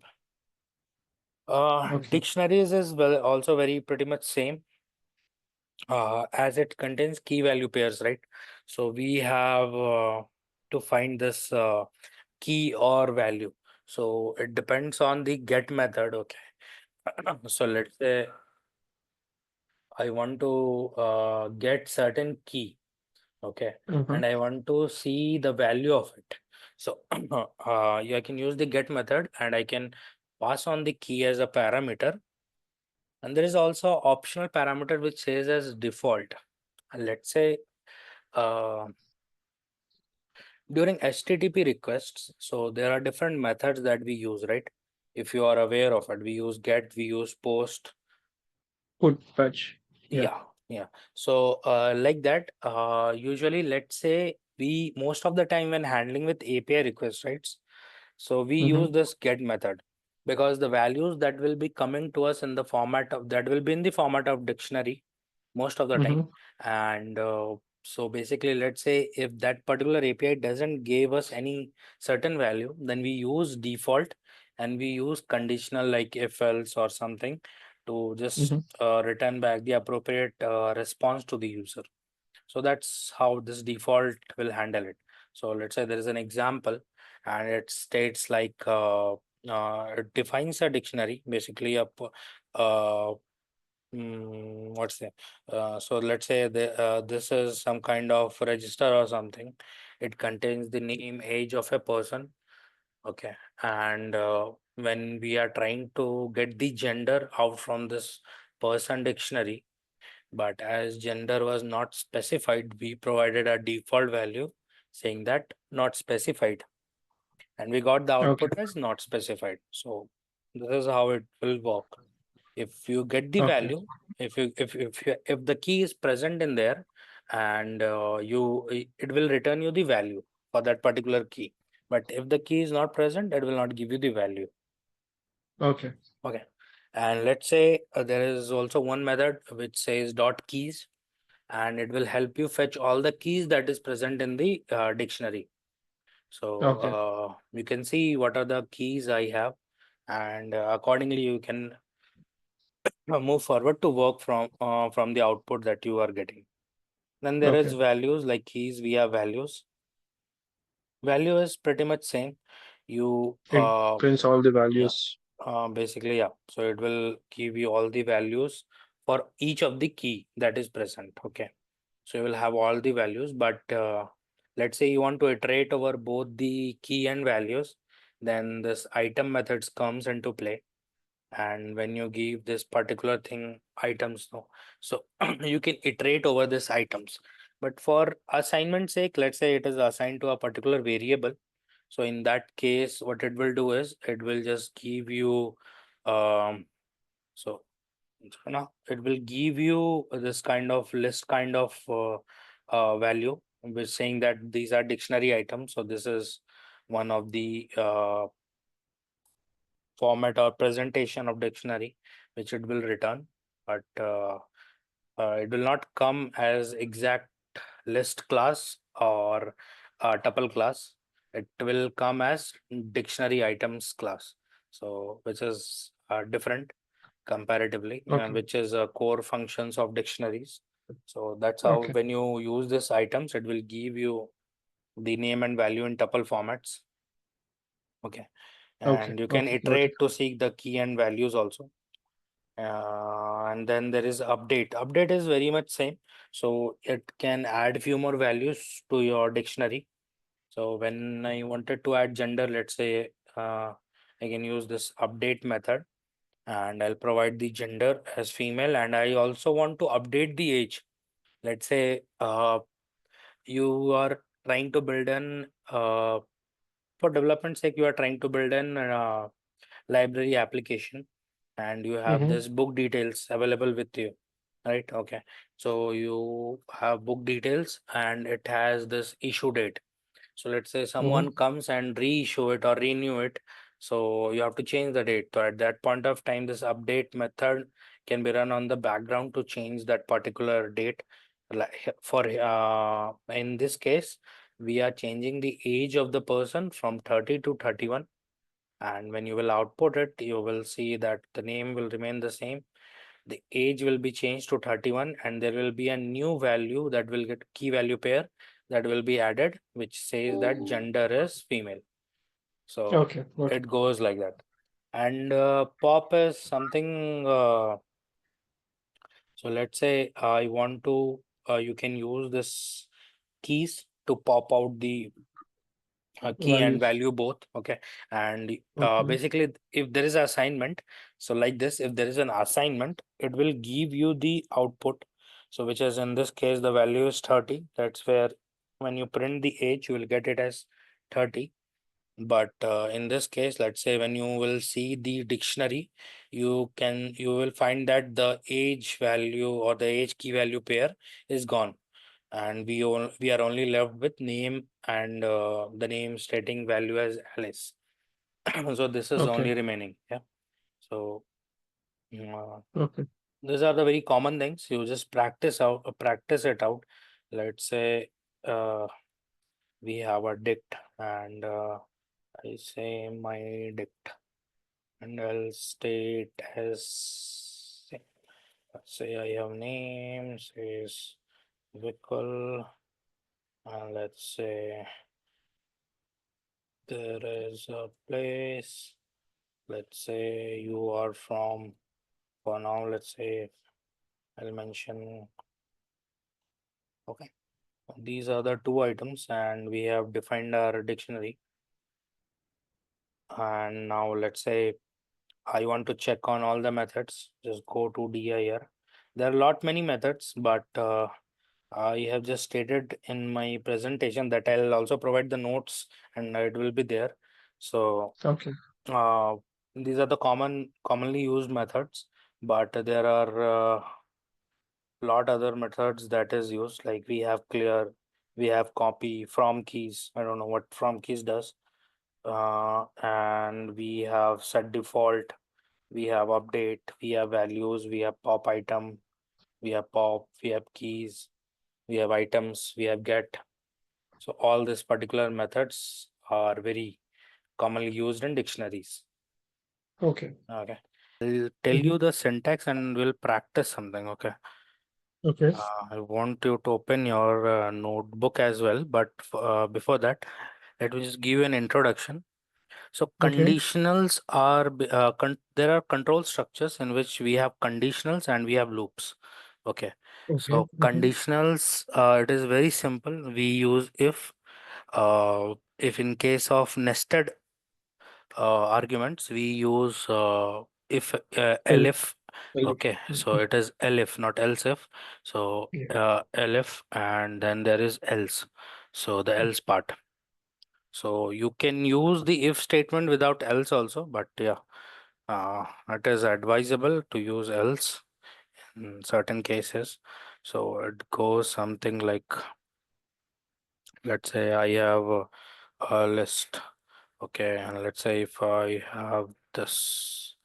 Okay. Dictionaries is well also very pretty much same, as it contains key value pairs, right? So we have to find this key or value. So it depends on the get method. Okay. So let's say I want to get certain key. Okay. Uh-huh. And I want to see the value of it. So I can use the get method and I can pass on the key as a parameter. And there is also optional parameter which says as default. And let's say uh, during HTTP requests, so there are different methods that we use, right? If you are aware of it, we use get, we use post. Put fetch. Yeah. Yeah. So like that, usually let's say we most of the time when handling with API requests, right? So we Mm-hmm. use this get method because the values that will be coming to us in the format of that will be in the format of dictionary most of the time. Mm-hmm. And so basically, let's say if that particular API doesn't give us any certain value, then we use default and we use conditional like if else or something to just Mm-hmm. return back the appropriate response to the user. So that's how this default will handle it. So let's say there is an example and it states like it defines a dictionary, basically uh, what's that? So let's say this is some kind of register or something. It contains the name, age of a person. Okay. And when we are trying to get the gender out from this person dictionary, but as gender was not specified, we provided a default value saying that not specified, and we got the Okay. output as not specified. So this is how it will work. If you get the Okay. value, if the key is present in there, and it will return you the value for that particular key. But if the key is not present, it will not give you the value. Okay. Okay. And let's say there is also one method which says dot keys, and it will help you fetch all the keys that is present in the dictionary. So Okay. you can see what are the keys I have, and accordingly you can move forward to work from the output that you are getting. Then there is Okay. values, like keys. We have values. Value is pretty much same. You It prints all the yeah, values. basically yeah. So it will give you all the values for each of the key that is present. Okay. So you will have all the values, but let's say you want to iterate over both the key and values, then this item methods comes into play. And when you give this particular thing items, no, so you can iterate over this items. But for assignment sake, let's say it is assigned to a particular variable. So in that case, what it will do is it will just give you so now it will give you this kind of list kind of value, which saying that these are dictionary items. So this is one of the format or presentation of dictionary which it will return, but it will not come as exact list class or tuple class. It will come as dictionary items class, so which is different comparatively, Okay. which is core functions of dictionaries. So that's how Okay. when you use this items, it will give you the name and value in tuple formats. Okay. Okay. And you can Okay. Got it. iterate to seek the key and values also. And then there is update. Update is very much same. So it can add few more values to your dictionary. So when I wanted to add gender, let's say I can use this update method, and I'll provide the gender as female, and I also want to update the age. Let's say you are trying to build an for development sake, you are trying to build an library application, and you have Mm-hmm. this book details available with you, right? Okay. So you have book details and it has this issue date. So let's say Mm-hmm. someone comes and reissue it or renew it. So you have to change the date. So at that point of time, this update method can be run on the background to change that particular date. Like for in this case, we are changing the age of the person from 30 to 31. And when you will output it, you will see that the name will remain the same. The age will be changed to 31, and there will be a new value that will get key value pair that will be added, which says that gender is female. So Okay. Got it. it goes like that. And pop is something. So let's say I want to. You can use this keys to pop out the key and Values. value both. Okay. And Okay. basically if there is an assignment, so like this, if there is an assignment, it will give you the output. So which is in this case the value is 30. That's where when you print the age, you will get it as 30. But in this case, let's say when you will see the dictionary, you will find that the age value or the age key value pair is gone, and we are only left with name and the name stating value as Alice. So this is Okay. only remaining. Yeah. So uh, Okay. these are the very common things. You just practice it out. Let's say uh, we have a dict, and I say my dict, and I'll state as Let's say I have name says vehicle, and let's say there is a place. Let's say you are from, for now, let's say I'll mention, okay. These are the two items, and we have defined our dictionary. And now let's say I want to check on all the methods. Just go to dir. There are a lot many methods, but I have just stated in my presentation that I'll also provide the notes and it will be there. So Okay. uh, these are the commonly used methods, but there are lot other methods that is used, like we have clear, we have copy, from keys. I don't know what from keys does. And we have set default, we have update, we have values, we have pop item, we have pop, we have keys, we have items, we have get. So all these particular methods are very commonly used in dictionaries. Okay. Okay. I'll tell Mhm. you the syntax and we'll practice something. Okay. Okay. I want you to open your notebook as well, but before that, let me just give you an introduction. So Okay. conditionals are there are control structures in which we have conditionals and we have loops. Okay. Okay. So conditionals, it is very simple. We use if in case of nested arguments, we use if L. elif. L. Okay, so Mhm. it is elif, not else if. So Yeah. elif, and then there is else. So the else part. So you can use the if statement without else also, but yeah, it is advisable to use else in certain cases. So it goes something like, let's say I have a list. Okay, and let's say if I have this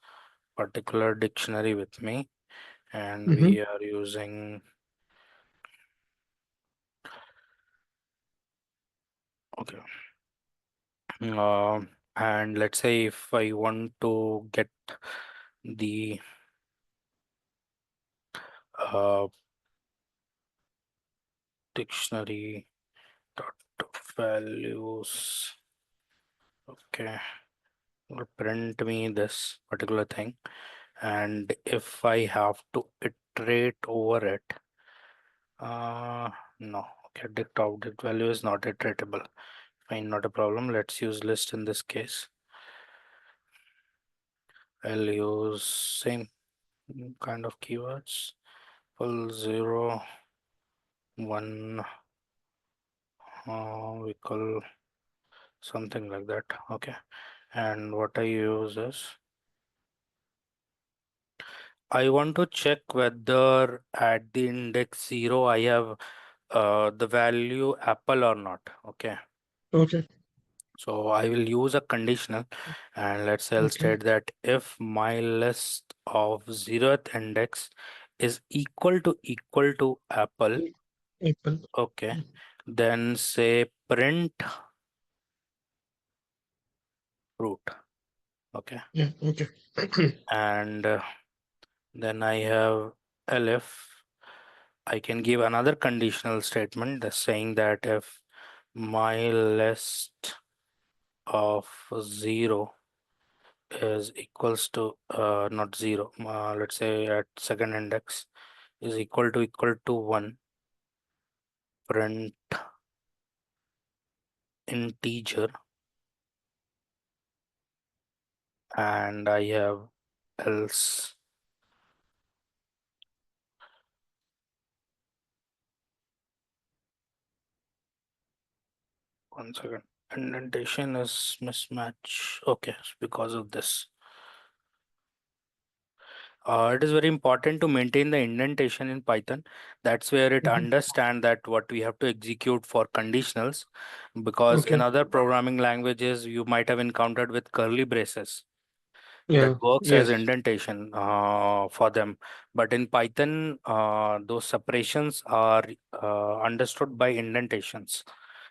particular dictionary with me and Mm-hmm. we are using, okay, and let's say if I want to get the uh, dictionary dot values, okay, will print me this particular thing, and if I have to iterate over it, uh no, okay, dict object value is not iteratable. Fine, not a problem. Let's use list in this case. I'll use same kind of keywords. Full 0 1 we call something like that. Okay, and what I use is I want to check whether at the index 0 I have the value apple or not. Okay, Okay. so I will use a conditional, and let's say I'll Okay. state that if my list of 0th index is equal to apple, Apple. okay, then say print fruit. Okay, Yeah. Okay. and then I have elif. I can give another conditional statement that's saying that if my list of 0 is equals to not 0, let's say at second index is equal to 1, print integer, and I have else. One second, indentation is mismatch. Okay, it's because of this. It is very important to maintain the indentation in Python. That's where it Mhm. understand that what we have to execute for conditionals, because in Okay. other programming languages you might have encountered with curly braces that Yeah. works as Yes. indentation for them. But in Python, those separations are understood by indentations.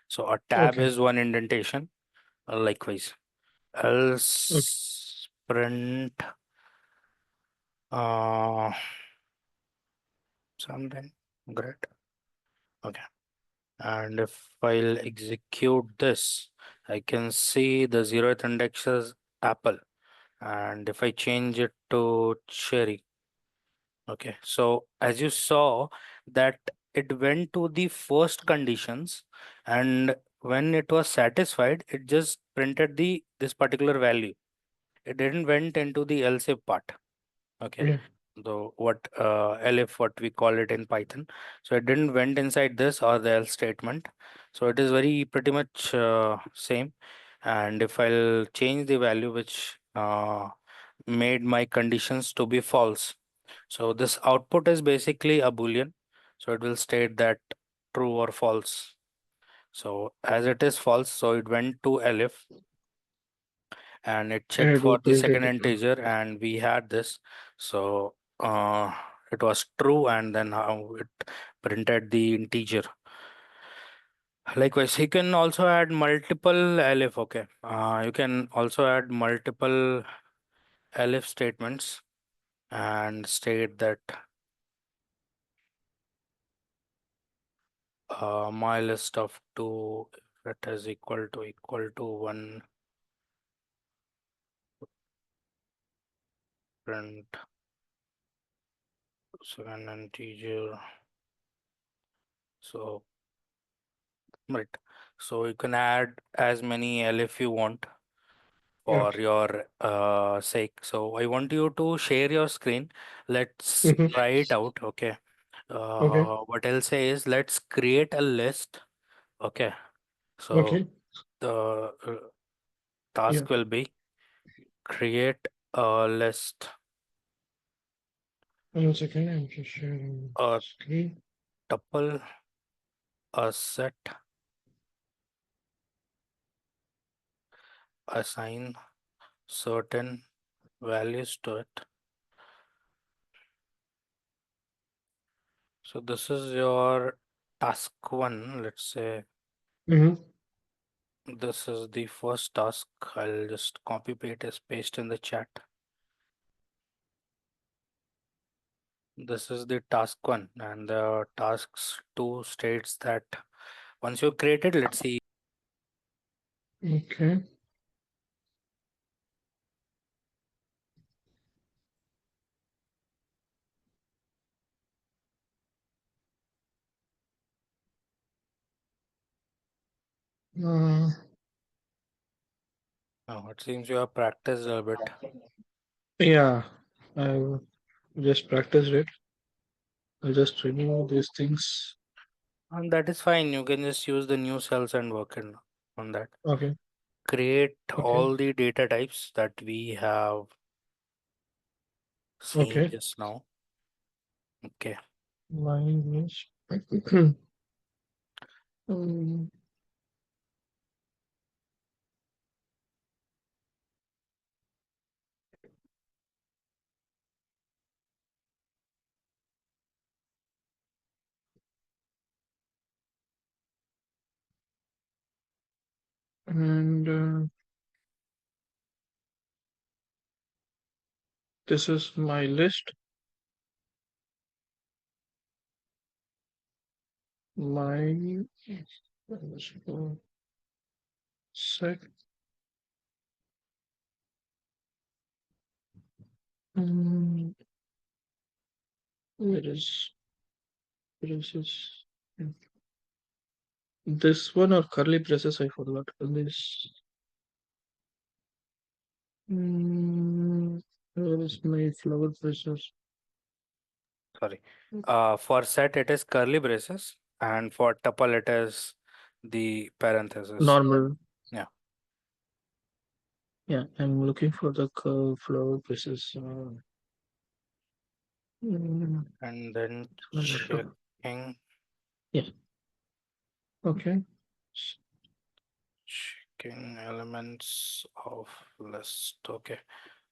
So a tab Okay. is one indentation, likewise. Else print. Uh, something. Great. Okay. And if I'll execute this, I can see the zeroth index is apple. And if I change it to cherry, okay. So as you saw that it went to the first conditions, and when it was satisfied, it just printed the this particular value. It didn't went into the else if part. Okay. Yeah. So what elif, what we call it in Python. So it didn't went inside this or the else statement. So it is very pretty much same. And if I'll change the value which made my conditions to be false. So this output is basically a boolean. So it will state that true or false. So as it is false, so it went to elif and it And checked it for will the print second it. integer and we had this. So it was true and then how it printed the integer. Likewise, you can also add multiple elif. Okay, you can also add multiple elif statements and state that my list of two, if it is equal to one, print second integer. So right, so you can add as many elif you want Yeah. for your sake. So I want you to share your screen. Let's Mm-hmm. try it out. Okay. Okay. What I'll say is let's create a list. Okay. So Okay. the Yeah. task will be create a list, 1 second. I'm just sharing a screen. tuple, a set, assign certain values to it. So this is your task one. Let's say Mm-hmm. this is the first task. I'll just copy paste in the chat. This is the task one, and the tasks two states that once you created, let's see. Okay. Uh, Oh, it seems you have practiced a bit, yeah. I just practiced it. I'll just remove these things. and that is fine. You can just use the new cells and work on that. Okay. Create Okay. all the data types that we have seen Okay. just now. Okay, Mine is. Um, and this is my list. My set. Um, where is this? This one or curly braces? I forgot. This. Where is my flower braces? sorry. For set it is curly braces, and for tuple it is the parenthesis. Normal. Yeah, Yeah, I'm looking for the curve flower braces. Mm, and then my laptop. checking Yeah. Okay. checking elements of list. Okay,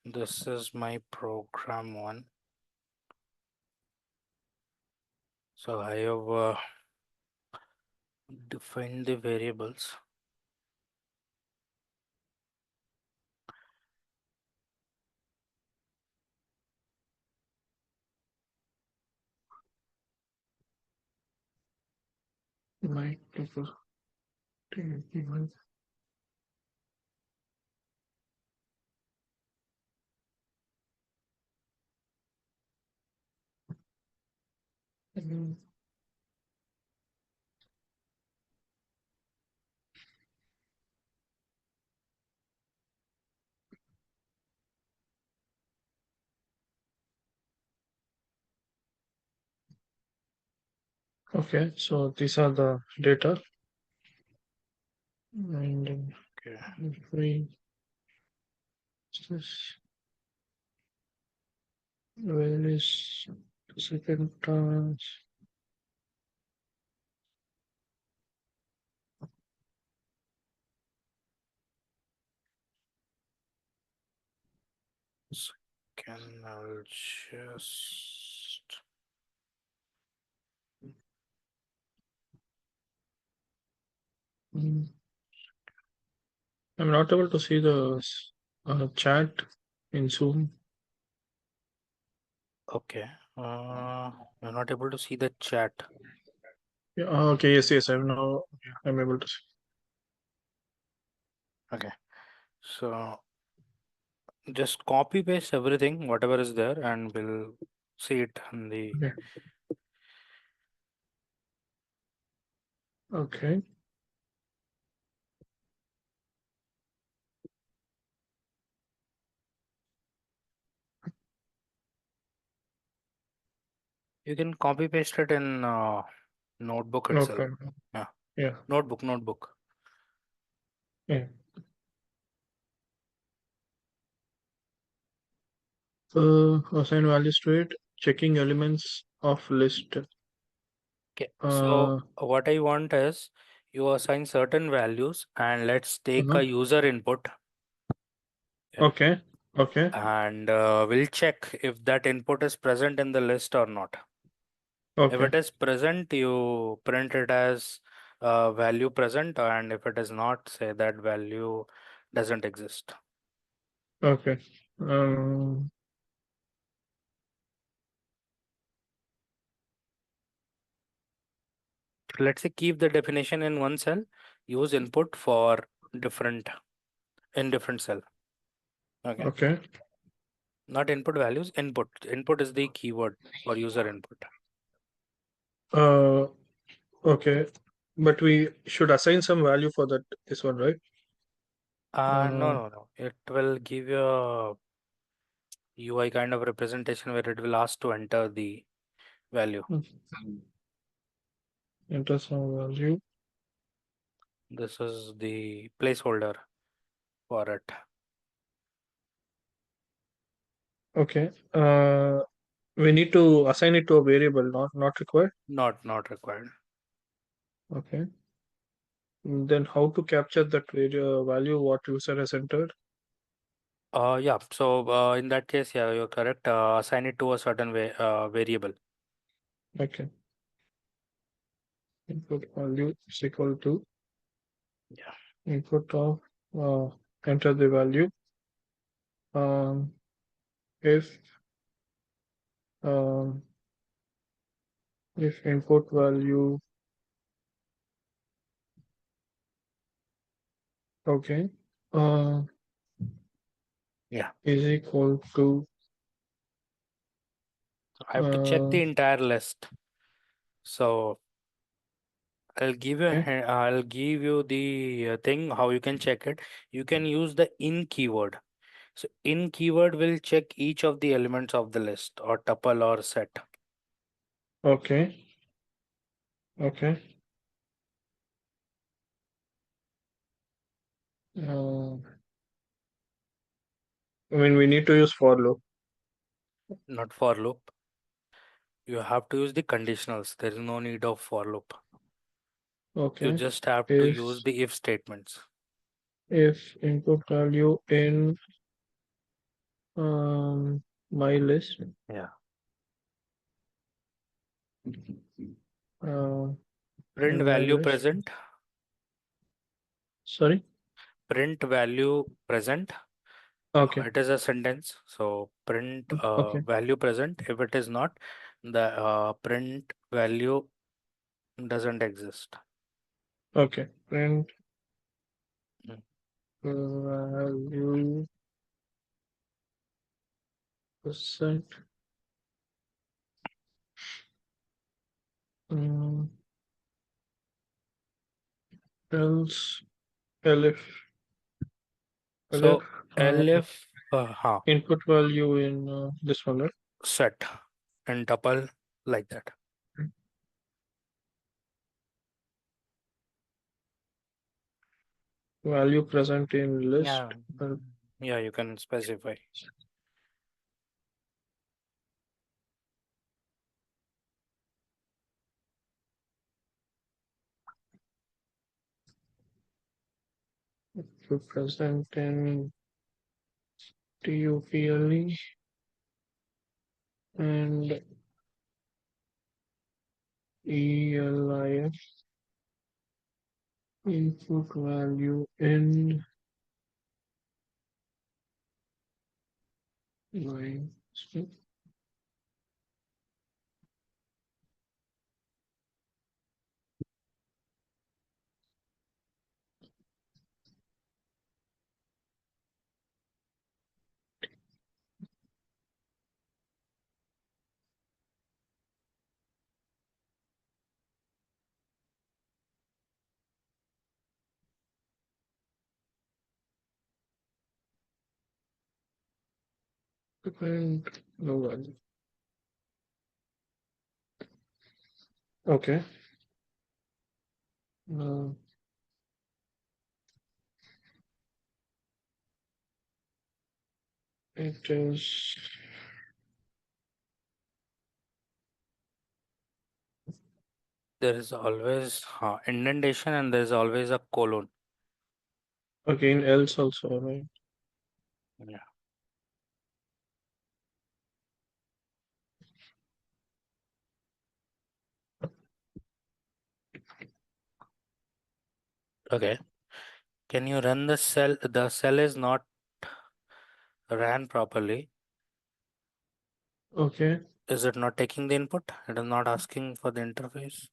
this is my program one. So I have defined the variables. myTectra. Okay, so these are the data, and Okay. if we this where is the second task? Second, I'll just Mm, I'm not able to see the chat in Zoom. okay. You're not able to see the chat. Yeah, okay, yes, yes, I'm now I'm able to see. Okay. So just copy paste everything, whatever is there, and we'll see it in the. Okay. Okay. You can copy paste it in notebook itself. Okay. Yeah. Yeah. Notebook. Yeah. Assign values to it. Checking elements of list. Okay. So Uh, what I want is you assign certain values and let's take uh a user input. Yeah. Okay. Okay. And we'll check if that input is present in the list or not. If Okay. it is present, you print it as value present, and if it is not, say that value doesn't exist. Okay. Um, Let's say keep the definition in one cell, use input for different in different cell. Okay. okay. Not input values, input. Input is the keyword for user input. Uh, okay. But we should assign some value for that this one, right? No, Uh, no, no. It will give you a UI kind of representation where it will ask to enter the value. enter some value. This is the placeholder for it. Okay. We need to assign it to a variable, not required. Not required. Okay. Then how to capture that value what user has entered? Yeah. So in that case, yeah, you're correct. Assign it to a certain variable. Okay. Input value is equal to Yeah. input of enter the value. Um, if um, if input value okay uh, Yeah. is equal to I have to check uh, the entire list. So okay, I'll give you the thing how you can check it. You can use the in keyword. So in keyword will check each of the elements of the list or tuple or set. okay, okay. Uh, I mean we need to use for loop. Not for loop. You have to use the conditionals. There is no need of for loop. You Okay. just have to if use the if statements. if input value in my list Yeah. uh, Print in my value list present. sorry Print value present. okay It is a sentence. So print okay value present. If it is not, the print value doesn't exist. Okay. Print Mm. value percent. Um, else elif elif So elif input value in this one, right? set and tuple like that. Value present in list. Yeah, yeah, you can specify. Present in tuple and elif input value in line. And no value. Okay. Uh, it is There is always indentation and there is always a colon. again else also, right? Yeah. Okay. Can you run the cell? The cell is not ran properly. Okay. Is it not taking the input? It is not asking for the interface.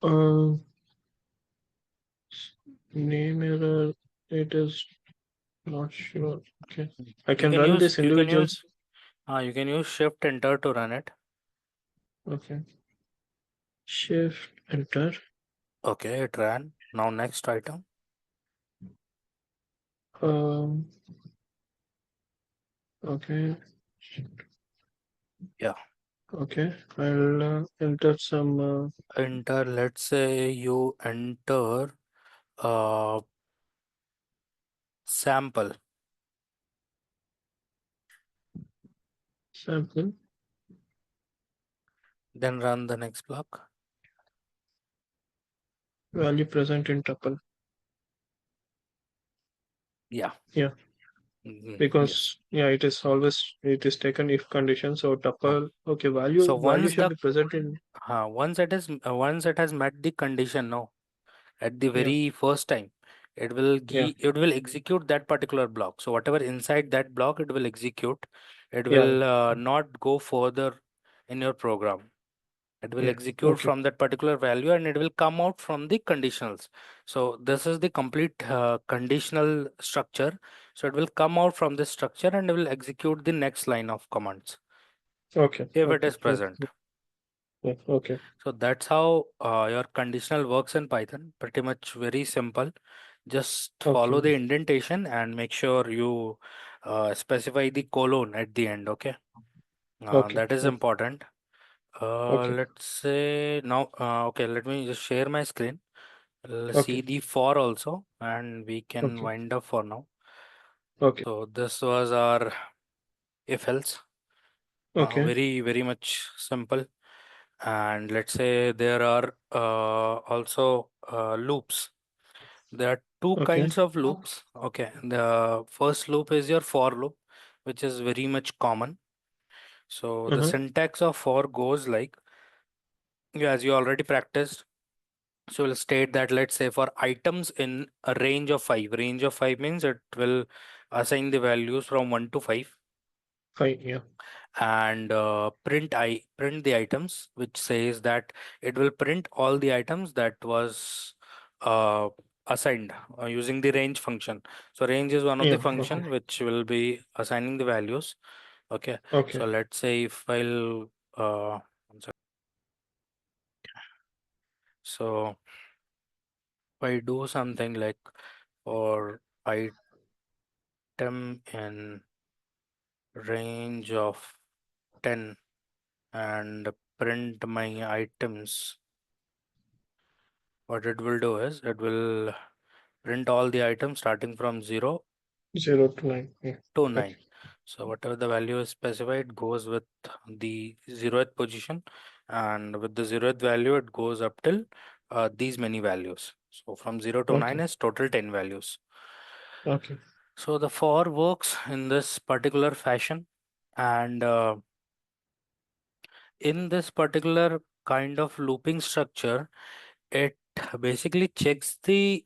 Uh, name error. It is not sure. Okay. I You can can run use this you can use individuals. you can use shift enter to run it. Okay. Shift enter. Okay, it ran. Now next item. Um. Okay. Yeah. Okay. I'll enter some Enter. Let's say you enter sample. sample Then run the next block. value present in tuple. Yeah. Yeah. Yes. Because yeah, it is taken if condition. So Uh, tuple. Okay. so Value should be present in. once it has met the condition, no, at the Yeah. very first time, Yeah. it will execute that particular block. So whatever inside that block, it will execute. It Yeah. will not go further in your program. It will Yeah. execute Okay. from that particular value and it will come out from the conditionals. So this is the complete conditional structure. So it will come out from this structure and it will execute the next line of commands Okay. if it Okay. is Yeah. present. Yeah. Okay. So that's how your conditional works in Python. Pretty much very simple. Just follow Okay. the indentation and make sure you specify the colon at the end. Okay, Okay. that is Okay. important. Okay. Let's say now. Okay, let me just share my screen. Let's see Okay. the for also, and we can Okay. wind up for now. Okay. So this was our if else. Okay. Very much simple. And let's say there are also loops. There are two Okay. kinds of loops. Okay, the first loop is your for loop, which is very much common. So the Uh-huh. syntax of for goes like, yeah, as you already practiced. So we'll state that, let's say, for items in a range of five means it will assign the values from 1 to 5, Fine. Yeah. and print the items, which says that it will print all the items that was uh, assigned using the range function. So range is one of the Yeah. Okay. function which will be assigning the values. Okay. Okay. So let's say if I'll one sec. So if I do something like for item in range of 10 and print my items, what it will do is it will print all the items starting from 0 0 to 9. Yeah. to Okay. 9. So whatever the value is specified goes with the 0th position, and with the 0th value it goes up till these many values. So from 0 to 9 Okay. is total 10 values. Okay. So the for works in this particular fashion, and in this particular kind of looping structure, it basically checks the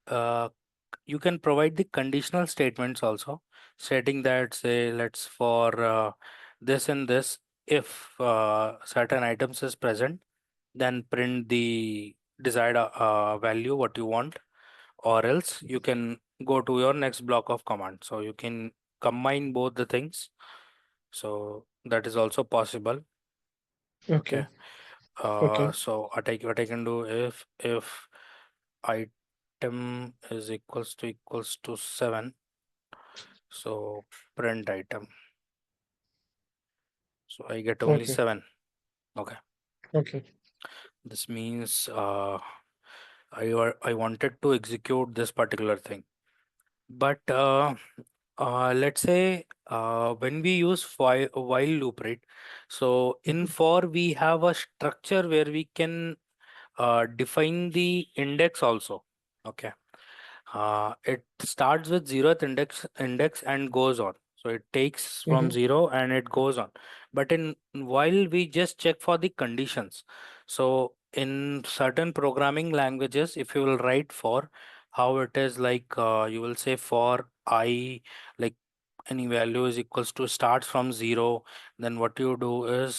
uh, you can provide the conditional statements also, stating that, say, let's for this and this, if certain items is present, then print the desired value what you want, or else you can go to your next block of command. So you can combine both the things. So that is also possible. Okay. Okay. Okay. So what I can do, if item is equals to 7, so print item. So I get only Okay. 7. Okay. Okay. This means I wanted to execute this particular thing. But let's say when we use while loop, right? So in Mhm. for we have a structure where we can define the index also. Okay. It starts with 0th index and goes on. So it takes from Mhm. 0 and it goes on. But in while we just check for the conditions. So in certain programming languages, if you will write for, how it is like, you will say for I, like any value is equals to starts from 0, then what you do is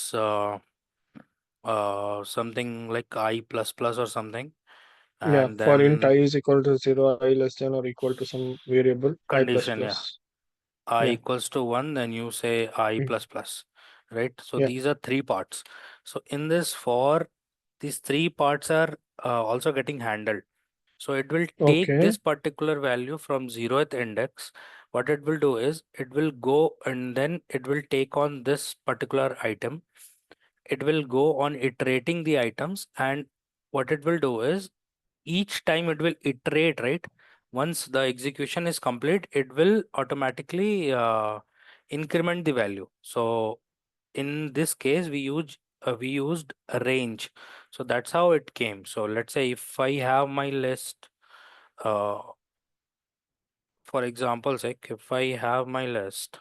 something like I plus plus or something, Yeah. and For int I then is equal to 0, I less than or equal to some variable I plus condition, yeah. plus. I Yeah. equals to 1, then you say I Mm. plus plus, right? So Yeah. these are three parts. So in this for, these three parts are also getting handled. So it will take Okay. this particular value from 0th index. What it will do is it will go and then it will take on this particular item. It will go on iterating the items, and what it will do is each time it will iterate, right? Once the execution is complete, it will automatically increment the value. So in this case we used a range. So that's how it came. So let's say if I have my list, uh, for example sake, if I have my list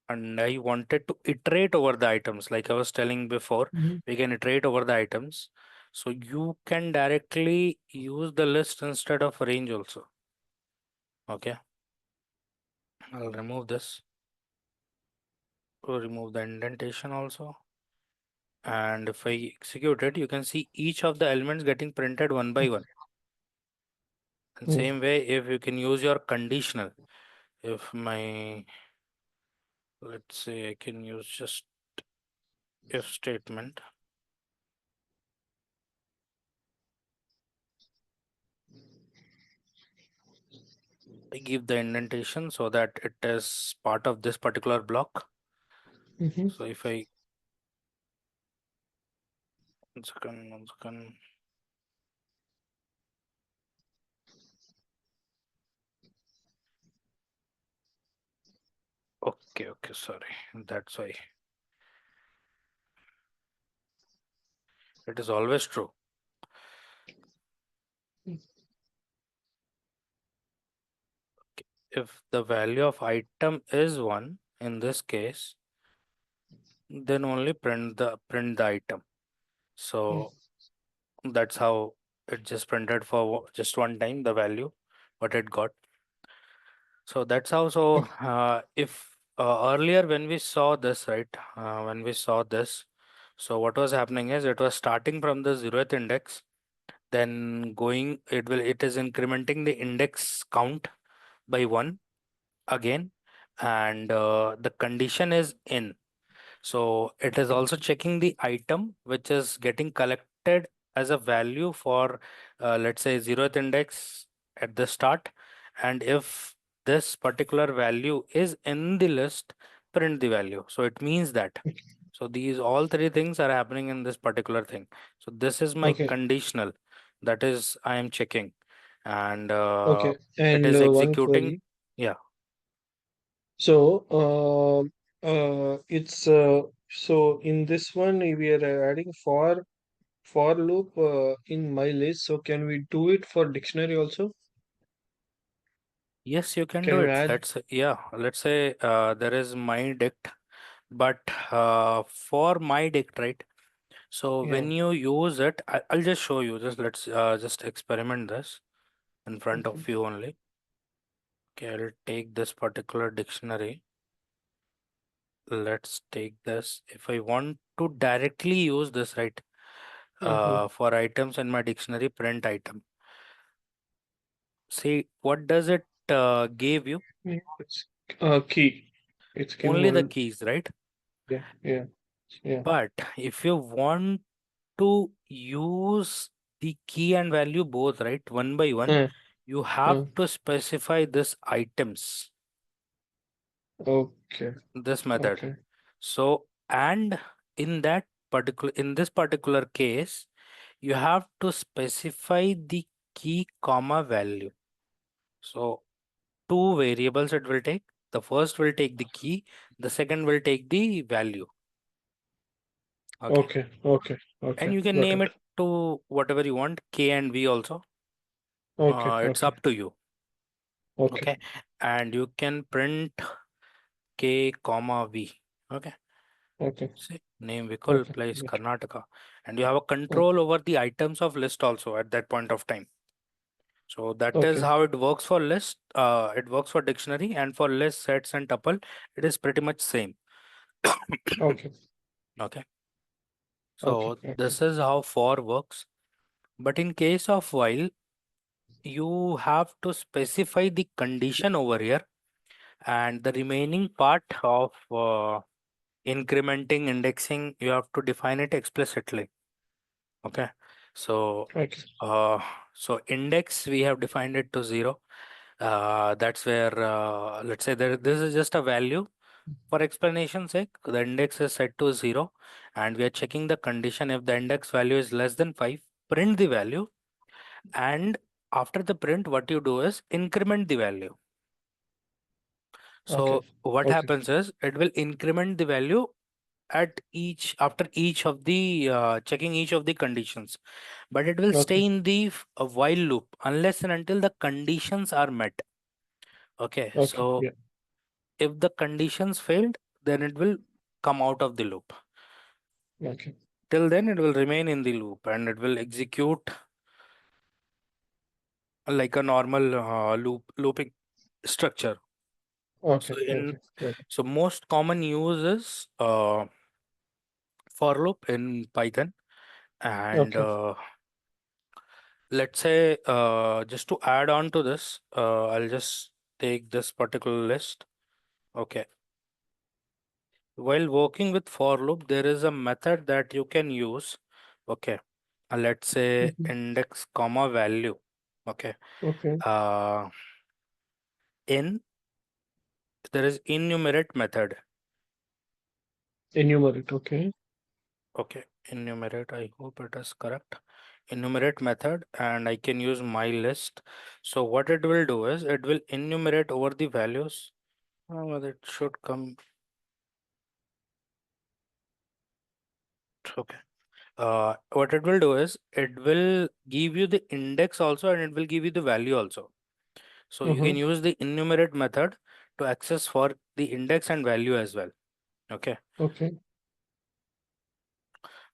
and I wanted to iterate over the items, like I was telling before, Mhm. we can iterate over the items. So you can directly use the list instead of range also. Okay, I'll remove this. Remove the indentation also. And if I execute it, you can see each of the elements getting printed one by one. And Mm. same way, if you can use your conditional, if my, let's say I can use just if statement. I give the indentation so that it is part of this particular block. Mhm. So if I, one second. Okay, sorry. That's why it is always true. If the value of item is 1 in this case, then only print the item. Mm. So that's how it just printed for just one time the value what it got. So that's how. So Okay. if earlier when we saw this, right, when we saw this, so what was happening is it was starting from the 0th index, then it is incrementing the index count by 1 again, and the condition is in. So it is also checking the item which is getting collected as a value for, let's say, 0th index at the start. And if this particular value is in the list, print the value. So it means that. So these all three things are happening in this particular thing. So this is my Okay. conditional. That is, I am checking. And Okay. it And is one executing. query. Yeah. So, it's so in this one we are adding for loop in my list. So can we do it for dictionary also? Yes, you can Can do you it. add? Let's say there is my dict, but for my dict, right? So Yeah. when you use it, I'll just show you. Let's just experiment this in front Okay. of you only. Okay, I'll take this particular dictionary. Let's take this. If I want to directly use this, right? Mm-hmm. For items in my dictionary, print item. See, what does it give you? It's key. It's giving Only the only. keys, right? Yeah. Yeah. Yeah. But if you want to use the key and value both, right, one by one, Uh, you have uh, to specify this items, okay. this method. Okay. So, and in this particular case, you have to specify the key comma value. So two variables it will take. The first will take the key, the second will take the value. Okay. Okay. Okay. And Okay. you can Got name it. it to whatever you want, K and V also. Okay. It's Okay. up to you. Okay. Okay. And you can print K comma V. Okay. Okay. See, name Vikul, Okay. place Got it. Karnataka. And you have a Okay. control over the items of list also at that point of time. So that is Okay. how it works for list. It works for dictionary, and for list, sets, and tuple, it is pretty much same. Okay. Okay. Okay. So Okay. this is how for works. But in case of while, you have to specify the condition over here, and the remaining part of incrementing, indexing, you have to define it explicitly. Okay. So Okay. uh, so index, we have defined it to 0. That's where, let's say this is just a value. For explanation sake, the index is set to 0, and we are checking the condition. If the index value is less than 5, print the value. And after the print, what you do is increment the value. Okay. So what Okay. happens is it will increment the value at each after each of the checking each of the conditions, but it will stay Okay. in the while loop unless and until the conditions are met. Okay, Okay. so Yeah. if the conditions failed, then it will come out of the loop. Okay. Till then it will remain in the loop and it will execute like a normal looping structure. So Okay. in Okay. Got it. so most common use is for loop in Python. And Okay. let's say, just to add on to this, I'll just take this particular list. Okay. While working with for loop, there is a method that you can use. Okay. Let's say Mhm. index comma value. Okay. Okay. Uh, in There is enumerate method. Enumerate. Okay. Okay. Enumerate. I hope it is correct. Enumerate method, and I can use my list. So what it will do is it will enumerate over the values. Well, it should come. Okay. What it will do is it will give you the index also, and it will give you the value also. So you can Mm-hmm. use the enumerate method to access for the index and value as well. Okay. Okay.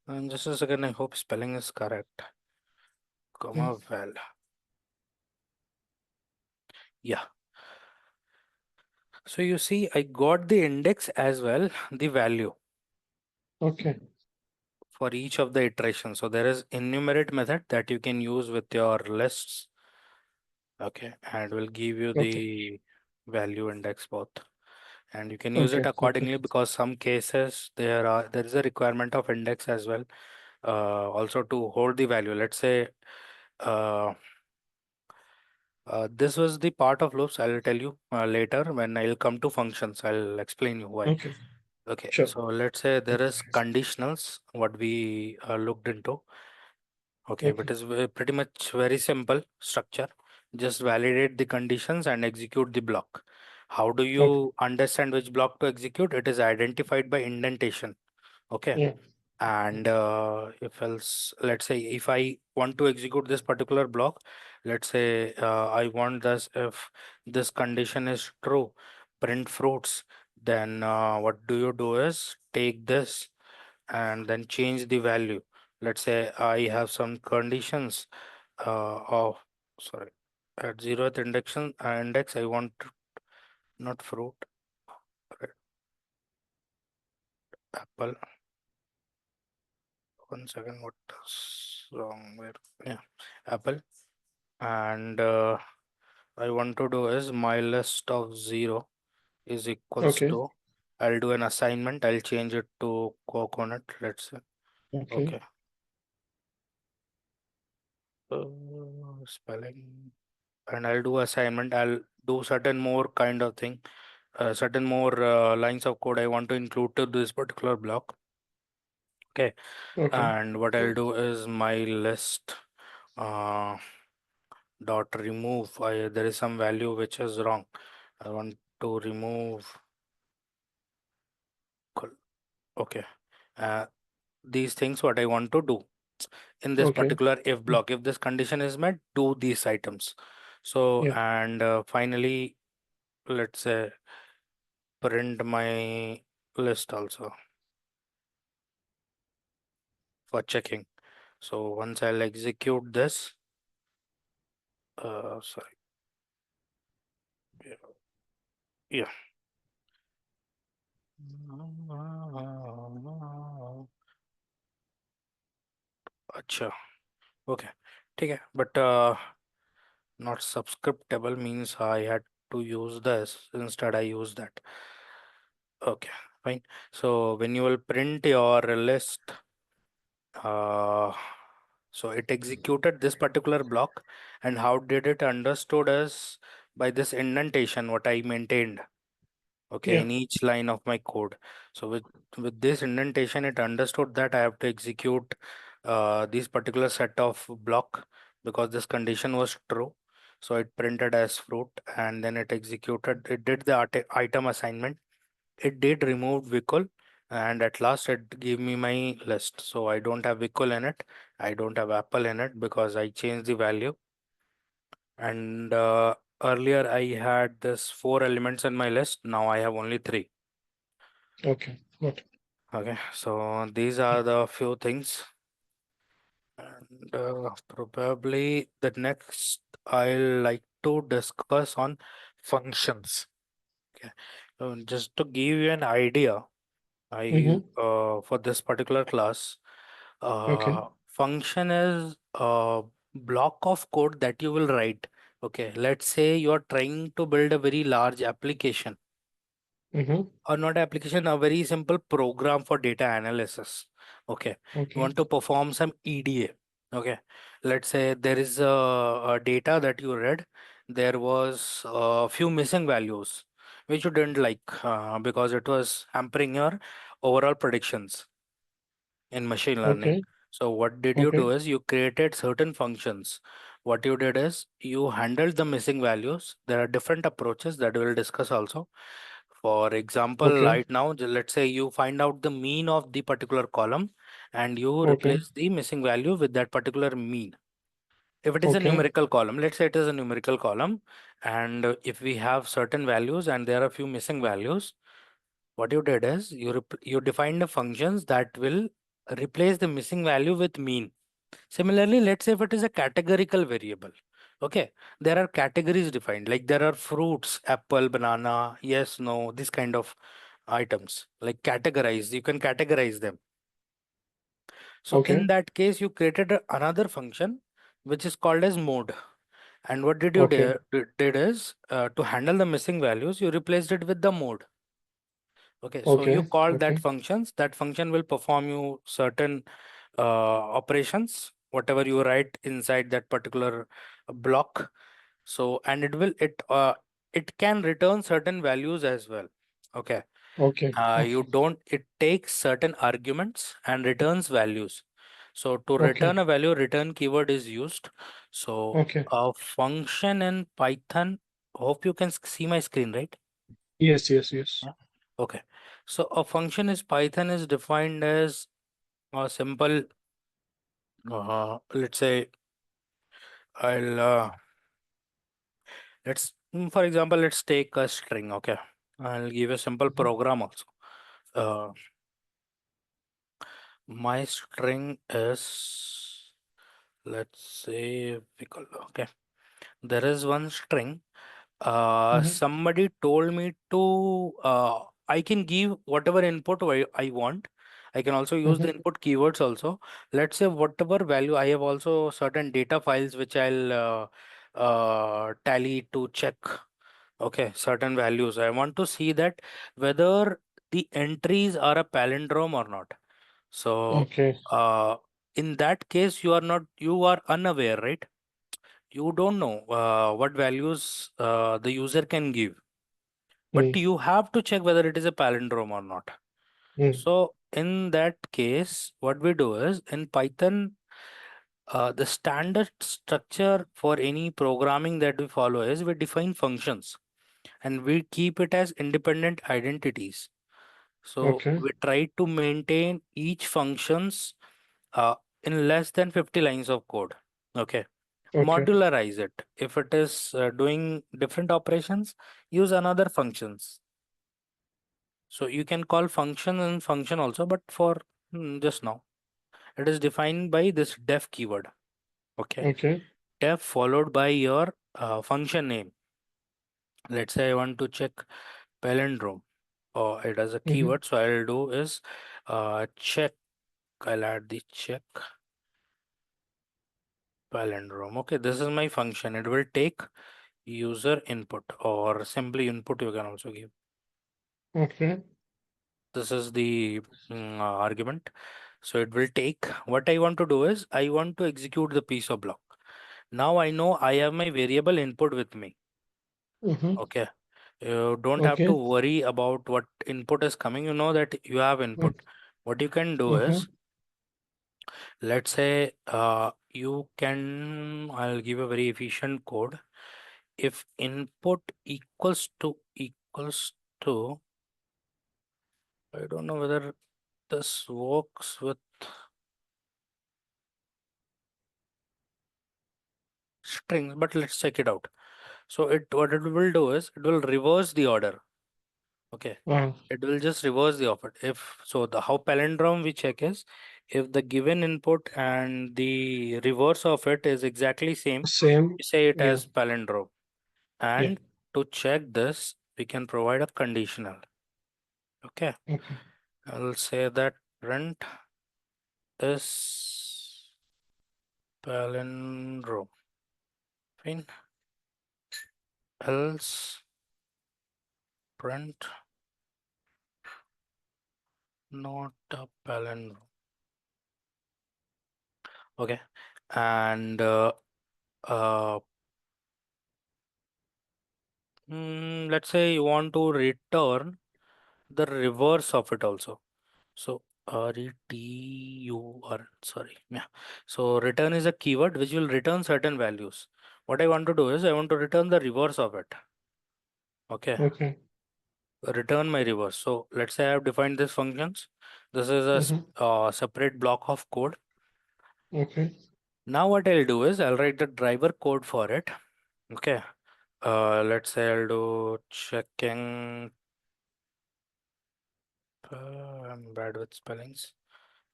And just a second, I hope spelling is correct. Yeah. Comma val. Yeah. So you see, I got the index as well, the value. Okay. for each of the iterations. So there is enumerate method that you can use with your lists. Okay, and will give you Okay. the value index both. And you can use it Okay. Okay. accordingly because some cases there is a requirement of index as well. Also to hold the value. Let's say uh, this was the part of loops. I'll tell you later when I'll come to functions. I'll explain you why. Okay. Okay, Sure. so let's say there is conditionals, what we looked into. Okay, but Okay. it's pretty much very simple structure. Just validate the conditions and execute the block. How do Okay. you understand which block to execute? It is identified by indentation. Okay, Yeah. and if else, let's say if I want to execute this particular block, let's say I want this, if this condition is true, print fruits, then what do you do is take this and then change the value. Let's say I have some conditions of, sorry, at zeroth index I want not fruit, right, apple. One second, what is wrong where? Yeah, apple. And I want to do is my list of 0 is equals Okay. to, I'll do an assignment, I'll change it to coconut, let's say. Okay. Okay. Spelling. And I'll do assignment, I'll do certain more kind of thing, certain more lines of code I want to include to this particular block. Okay. Okay. And what I'll do is my list uh, dot remove. There is some value which is wrong. I want to remove. Okay. Uh, these things what I want to do in this Okay. particular if block. If this condition is met, do these items. So Yeah. and finally, let's say print my list also for checking. So once I'll execute this, sorry, yeah, yeah. अच्छा okay ठीक है but not subscriptable means I had to use this instead I use that. Okay, fine. So when you will print your list, uh, so it executed this particular block, and how did it understood as by this indentation what I maintained. Okay, Yeah. in each line of my code. So with this indentation, it understood that I have to execute this particular set of block because this condition was true. So it printed as fruit, and then it executed. It did the item assignment. It did remove Vikul, and at last it gave me my list. So I don't have Vikul in it. I don't have Apple in it because I changed the value. And earlier I had this 4 elements in my list. Now I have only 3. Okay. Got it. Okay, so these are the few things, and probably the next I'll like to discuss on functions. Okay, just to give you an idea, I Mm-hmm. for this particular class, Okay. function is a block of code that you will write. Okay, let's say you are trying to build a very large application, Mm-hmm. or not application, a very simple program for data analysis. Okay, you Okay. want to perform some EDA. Okay, let's say there is a data that you read, there was a few missing values which you didn't like because it was hampering your overall predictions in machine learning. Okay. So what did you do Okay. is you created certain functions. What you did is you handled the missing values. There are different approaches that we'll discuss also. For example, Okay. right now, let's say you find out the mean of the particular column and you Okay. replace the missing value with that particular mean. If it is a Okay. numerical column, let's say it is a numerical column, and if we have certain values and there are a few missing values, what you did is you defined the functions that will replace the missing value with mean. Similarly, let's say if it is a categorical variable, okay, there are categories defined, like there are fruits, apple, banana, yes, no, this kind of items, like categorize, you can categorize them. So in Okay. that case, you created another function which is called as mode. And what did you Okay. did is to handle the missing values, you replaced it with the mode. Okay, so you Okay. call that Okay. functions. That function will perform you certain operations, whatever you write inside that particular block. So and it can return certain values as well. Okay, Okay. you Okay. don't it takes certain arguments and returns values. So to return Okay. a value, return keyword is used. So Okay. a function in Python, hope you can see my screen, right? Yes. Yes. Yes. Yeah. Okay. So a function is Python is defined as a simple, let's say I'll for example, let's take a string. Okay. I'll give a simple Mhm. program also. Uh, my string is, let's say, okay. There is one string. Mhm. Somebody told me to, I can give whatever input I want. I can also use the Mhm. input keywords also. Let's say whatever value, I have also certain data files which I'll tally to check. Okay, certain values. I want to see that whether the entries are a palindrome or not. So, Okay. in that case, you are unaware, right? You don't know what values the user can give, but Mm. you have to check whether it is a palindrome or not. Mm. So in that case, what we do is in Python, the standard structure for any programming that we follow is we define functions and we keep it as independent identities. So Okay. we try to maintain each functions uh, in less than 50 lines of code. Okay. Okay. Modularize it. If it is doing different operations, use another functions. So you can call function and function also, but for just now, it is defined by this def keyword. Okay. Okay. Def followed by your function name. Let's say I want to check palindrome or it as a Mhm. keyword. So I'll do is check. I'll add the check palindrome. Okay. This is my function. It will take user input or simply input you can also give. Okay. This is the argument. So it will take, what I want to do is I want to execute the piece of block. Now I know I have my variable input with me. Mhm. Okay. You don't have to Okay. worry about what input is coming. You know that you have Mm. input. What you can do is, Mhm. let's say you can, I'll give a very efficient code. If input equals to, I don't know whether this works with strings, but let's check it out. So it what it will do is it will reverse the order. Okay. Ah. It will just reverse the order. If so, the how palindrome we check is if the given input and the reverse of it is exactly same, Same. we say it Yeah. as palindrome. Yeah. And to check this, we can provide a conditional. Okay. Okay. I'll say that print is palindrome. Fine. Else print not a palindrome. Okay. And uh, let's say you want to return the reverse of it also. So retur, sorry. Yeah. So return is a keyword which will return certain values. What I want to do is I want to return the reverse of it. Okay. Okay. Return my reverse. So let's say I have defined these functions. This is a Mhm. separate block of code. Okay. Now what I'll do is I'll write the driver code for it. Okay. Let's say I'll do checking. I'm bad with spellings.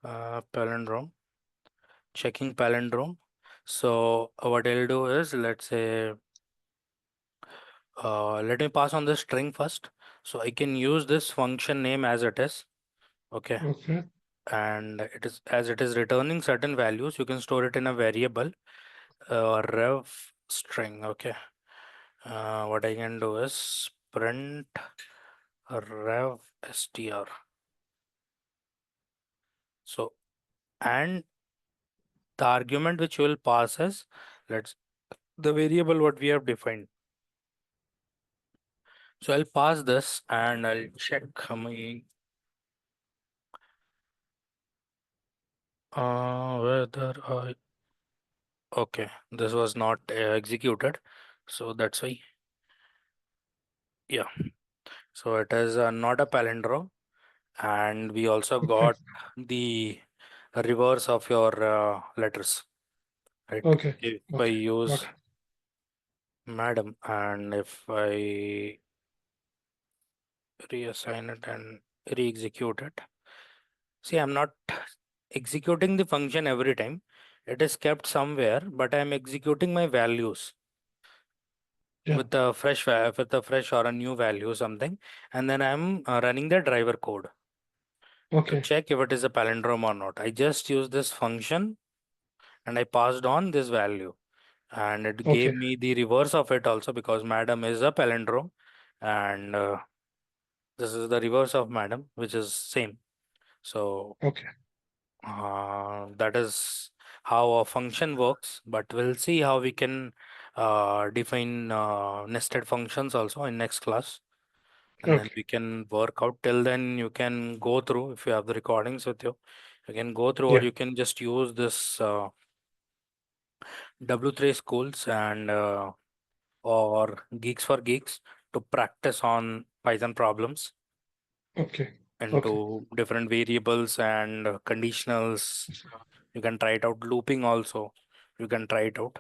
Palindrome. Checking palindrome. So what I'll do is let's say let me pass on the string first. So I can use this function name as it is. Okay. Okay. and it is returning certain values, you can store it in a variable ref string. Okay. What I can do is print rev str. So, and the argument which you will pass is, let's the variable what we have defined. So I'll pass this and I'll check my whether I okay, this was not executed, so that's why. Yeah, so it is not a palindrome, and we also Okay. got the reverse of your letters, right? Okay. If I Okay. use Okay. madam and if I reassign it and re-execute it, see, I'm not executing the function every time. It is kept somewhere, but I'm executing my values Yeah. with a with a fresh or a new value something, and then I'm running the driver code to Okay. check if it is a palindrome or not. I just use this function and I passed on this value, and it gave Okay. me the reverse of it also, because madam is a palindrome, and this is the reverse of madam, which is same. So Okay. that is how a function works, but we'll see how we can define nested functions also in next class, and then Okay. we can work out. Till then, you can go through, if you have the recordings with you, you can go through, or Yeah. you can just use this W3 schools and or Geeks for Geeks to practice on Python problems Okay. Okay. into different variables and conditionals. You can try it out. Looping also, you can try it out.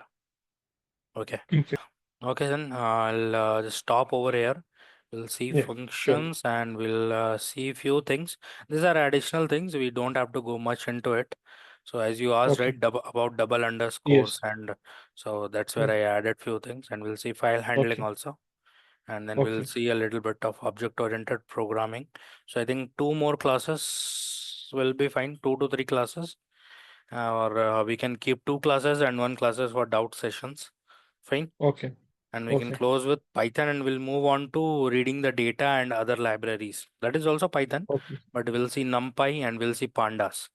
Okay. Okay. Okay, then I'll just stop over here. We'll see Yeah. Sure. functions and we'll see few things. These are additional things. We don't have to go much into it. So as you asked, Okay. right, about double underscores, Yes. and so that's where Yeah. I added few things, and we'll see file handling Okay. also, and then we'll Okay. see a little bit of object-oriented programming. So I think two more classes will be fine, 2 to 3 classes, or we can keep 2 classes and 1 classes for doubt sessions. Fine. Okay. And we can Okay. close with Python and we'll move on to reading the data and other libraries. That is also Python, Okay. but we'll see NumPy and we'll see Pandas.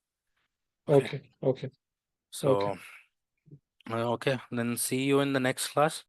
Okay. Okay. Okay. Okay. So, okay, then see you in the next class.